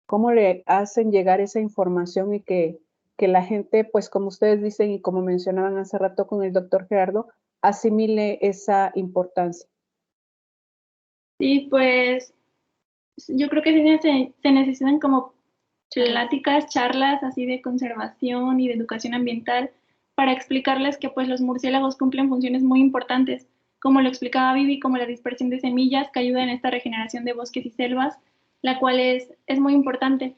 ¿Cómo le hacen llegar esa información y que la gente, pues como ustedes dicen y como mencionaban hace rato con el doctor Gerardo, asimile esa importancia? Sí, pues yo creo que sí se necesitan como pláticas, charlas así de conservación y de educación ambiental para explicarles que pues los murciélagos cumplen funciones muy importantes, como lo explicaba Vivi, como la dispersión de semillas que ayuda en esta regeneración de bosques y selvas, la cual es muy importante.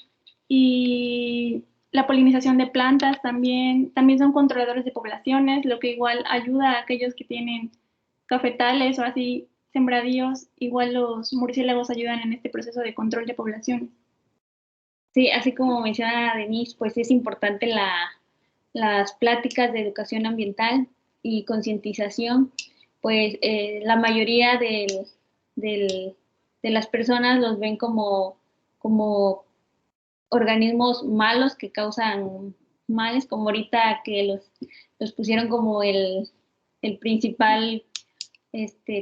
Y la polinización de plantas también son controladores de poblaciones, lo que igual ayuda a aquellos que tienen cafetales o así sembradíos, igual los murciélagos ayudan en este proceso de control de poblaciones. Sí, así como menciona Denise, pues es importante las pláticas de educación ambiental y concientización, pues la mayoría de las personas los ven como organismos malos que causan males, como ahorita que los pusieron como el principal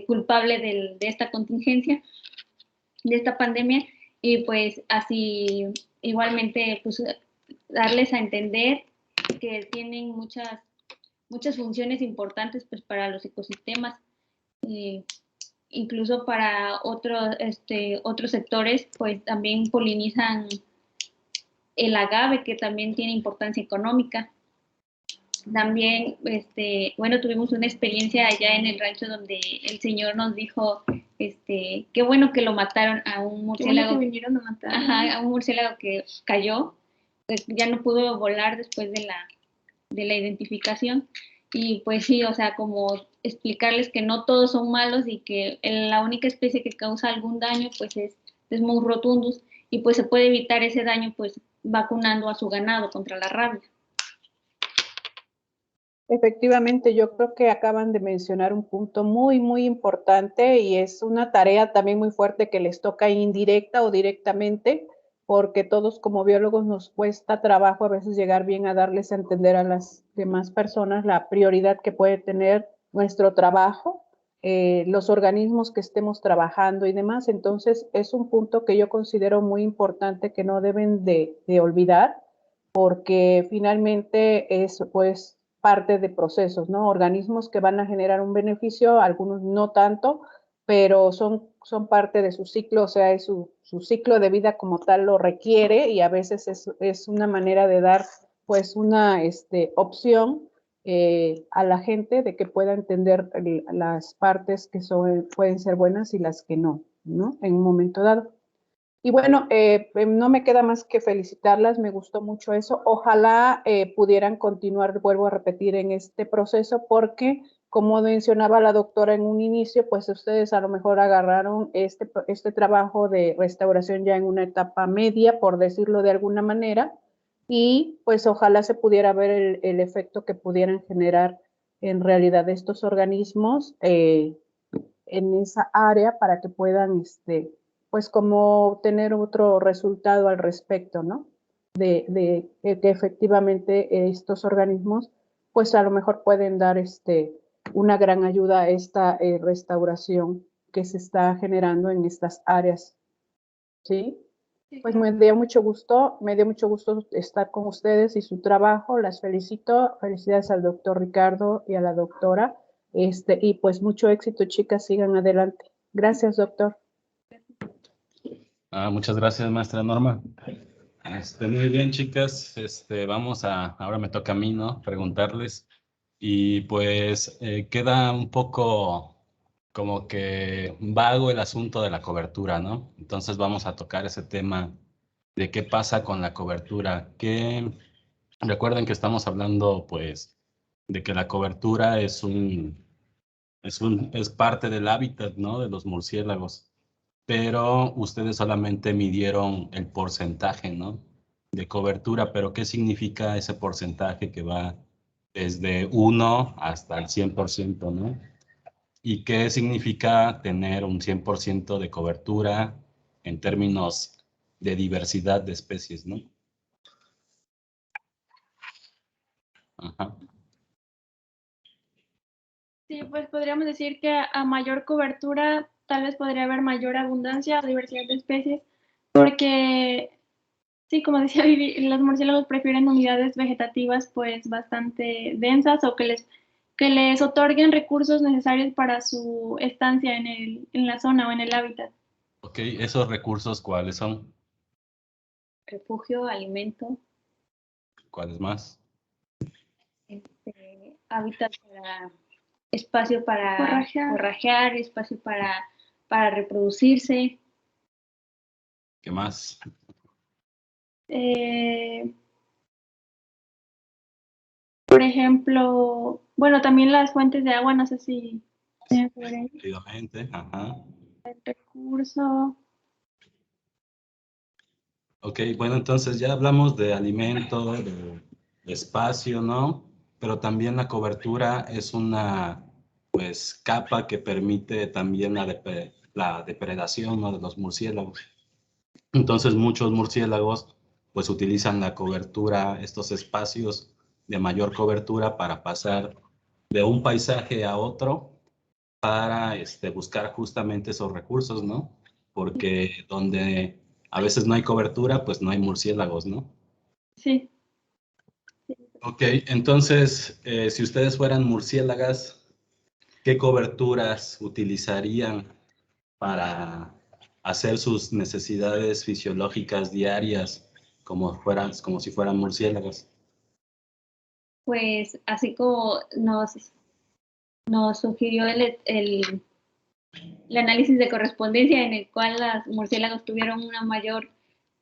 culpable de esta contingencia, de esta pandemia, y pues así igualmente pues darles a entender que tienen muchas funciones importantes pues para los ecosistemas, incluso para otros sectores pues también polinizan el agave, que también tiene importancia económica. También, bueno, tuvimos una experiencia allá en el rancho donde el señor nos dijo, qué bueno que lo mataron a un murciélago. Qué bueno que vinieron a matar. Ajá, a un murciélago que cayó, pues ya no pudo volar después de la identificación. Y pues sí, o sea, como explicarles que no todos son malos y que la única especie que causa algún daño pues es Mus rotundus, y pues se puede evitar ese daño pues vacunando a su ganado contra la rabia. Efectivamente, yo creo que acaban de mencionar un punto muy, muy importante y es una tarea también muy fuerte que les toca indirecta o directamente, porque todos como biólogos nos cuesta trabajo a veces llegar bien a darles a entender a las demás personas la prioridad que puede tener nuestro trabajo, los organismos que estemos trabajando y demás. Entonces, es un punto que yo considero muy importante que no deben de olvidar, porque finalmente es pues parte de procesos, ¿no? Organismos que van a generar un beneficio, algunos no tanto, pero son parte de su ciclo, o sea, su ciclo de vida como tal lo requiere y a veces es una manera de dar pues una opción a la gente de que pueda entender las partes que pueden ser buenas y las que no, ¿no? En un momento dado. Y bueno, no me queda más que felicitarlas, me gustó mucho eso. Ojalá pudieran continuar, vuelvo a repetir, en este proceso, porque como mencionaba la doctora en un inicio, pues ustedes a lo mejor agarraron este trabajo de restauración ya en una etapa media, por decirlo de alguna manera, y pues ojalá se pudiera ver el efecto que pudieran generar en realidad estos organismos en esa área para que puedan pues como tener otro resultado al respecto, ¿no? De que efectivamente estos organismos, pues a lo mejor pueden dar una gran ayuda a esta restauración que se está generando en estas áreas, ¿sí? Pues me dio mucho gusto estar con ustedes y su trabajo, las felicito, felicidades al doctor Ricardo y a la doctora, y pues mucho éxito, chicas, sigan adelante. Gracias, doctor. Muchas gracias, maestra Norma. Muy bien, chicas. Ahora me toca a mí, ¿no? Preguntarles. Y pues queda un poco como que vago el asunto de la cobertura, ¿no? Entonces vamos a tocar ese tema de qué pasa con la cobertura. Recuerden que estamos hablando, pues, de que la cobertura es parte del hábitat, ¿no? De los murciélagos, pero ustedes solamente midieron el porcentaje, ¿no? De cobertura, pero ¿qué significa ese porcentaje que va desde 1 hasta el 100%, ¿no? ¿Y qué significa tener un 100% de cobertura en términos de diversidad de especies, ¿no? Ajá. Sí, pues podríamos decir que a mayor cobertura tal vez podría haber mayor abundancia o diversidad de especies, porque sí, como decía Vivi, los murciélagos prefieren unidades vegetativas pues bastante densas o que les otorguen recursos necesarios para su estancia en la zona o en el hábitat. Ok, ¿esos recursos cuáles son? Refugio, alimento, ¿Cuáles más? hábitat para espacio para Forrajear. espacio para reproducirse. ¿Qué más? Por ejemplo, bueno, también las fuentes de agua, no sé si Efectivamente, ajá. el recurso. Ok, bueno, entonces ya hablamos de alimento, de espacio, ¿no? Pero también la cobertura es una, pues, capa que permite también la depredación, ¿no?, de los murciélagos. Entonces muchos murciélagos, pues, utilizan la cobertura, estos espacios de mayor cobertura para pasar de un paisaje a otro para buscar justamente esos recursos, ¿no? Porque donde a veces no hay cobertura, pues no hay murciélagos, ¿no? Sí. Ok, entonces, si ustedes fueran murciélagas, ¿qué coberturas utilizarían para hacer sus necesidades fisiológicas diarias como si fueran murciélagas? Pues así como nos sugirió el análisis de correspondencia en el cual los murciélagos tuvieron una mayor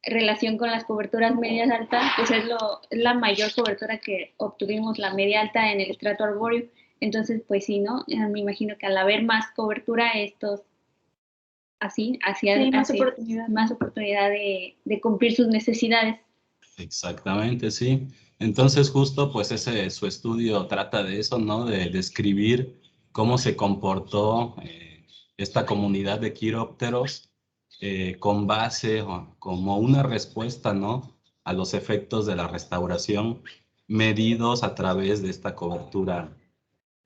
relación con las coberturas medias altas, pues es la mayor cobertura que obtuvimos, la media alta en el estrato arbóreo. Entonces, pues sí, ¿no? Me imagino que al haber más cobertura, estos hacían más oportunidad de cumplir sus necesidades. Exactamente, sí. Entonces, justo, pues su estudio trata de eso, ¿no? De describir cómo se comportó esta comunidad de quirópteros con base o como una respuesta, ¿no?, a los efectos de la restauración medidos a través de esta cobertura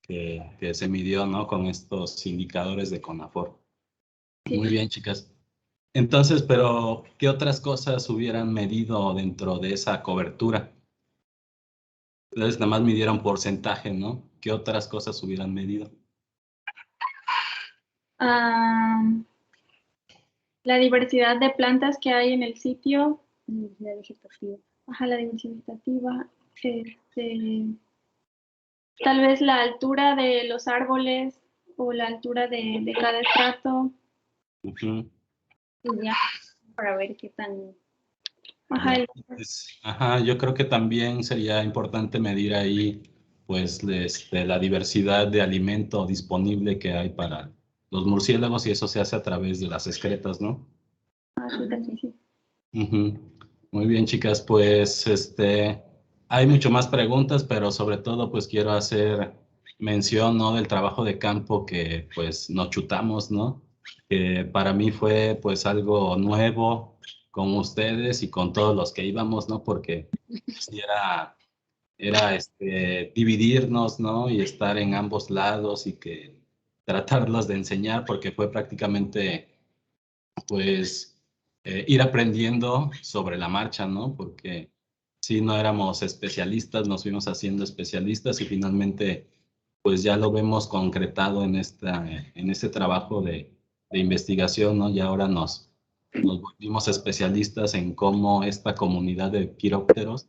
que se midió, ¿no?, con estos indicadores de CONAFOR. Muy bien, chicas. Entonces, pero, ¿qué otras cosas hubieran medido dentro de esa cobertura? Ustedes nada más midieron porcentaje, ¿no? ¿Qué otras cosas hubieran medido? La diversidad de plantas que hay en el sitio. La vegetativa. Ajá, la diversidad vegetativa. Tal vez la altura de los árboles o la altura de cada estrato. Uh-huh. Y ya, para ver qué tan... Ajá, yo creo que también sería importante medir ahí, pues, la diversidad de alimento disponible que hay para los murciélagos, y eso se hace a través de las excretas, ¿no? Sí. Uh-huh. Muy bien, chicas, pues, hay mucho más preguntas, pero sobre todo, pues, quiero hacer mención, ¿no?, del trabajo de campo que, pues, nos chutamos, ¿no? Que para mí fue, pues, algo nuevo con ustedes y con todos los que íbamos, ¿no? Porque sí era dividirnos, ¿no? Y estar en ambos lados y que tratarlos de enseñar, porque fue prácticamente, pues, ir aprendiendo sobre la marcha, ¿no? Porque si no éramos especialistas, nos fuimos haciendo especialistas y finalmente, pues ya lo vemos concretado en este trabajo de investigación, ¿no? Y ahora nos volvimos especialistas en cómo esta comunidad de quirópteros,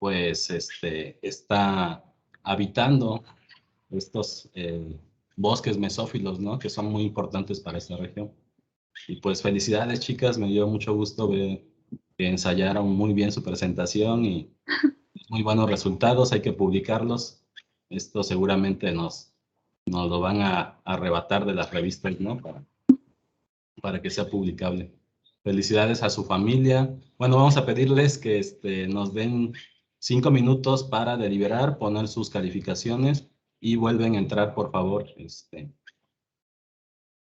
pues, está habitando estos bosques mesófilos, ¿no?, que son muy importantes para esta región. Y pues felicidades, chicas, me dio mucho gusto ver que ensayaron muy bien su presentación y muy buenos resultados, hay que publicarlos. Esto seguramente nos lo van a arrebatar de las revistas, ¿no?, para que sea publicable. Felicidades a su familia. Bueno, vamos a pedirles que nos den 5 minutos para deliberar, poner sus calificaciones y vuelven a entrar, por favor,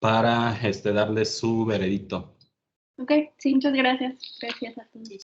para darles su veredicto. Ok, sí, muchas gracias. Gracias a todos.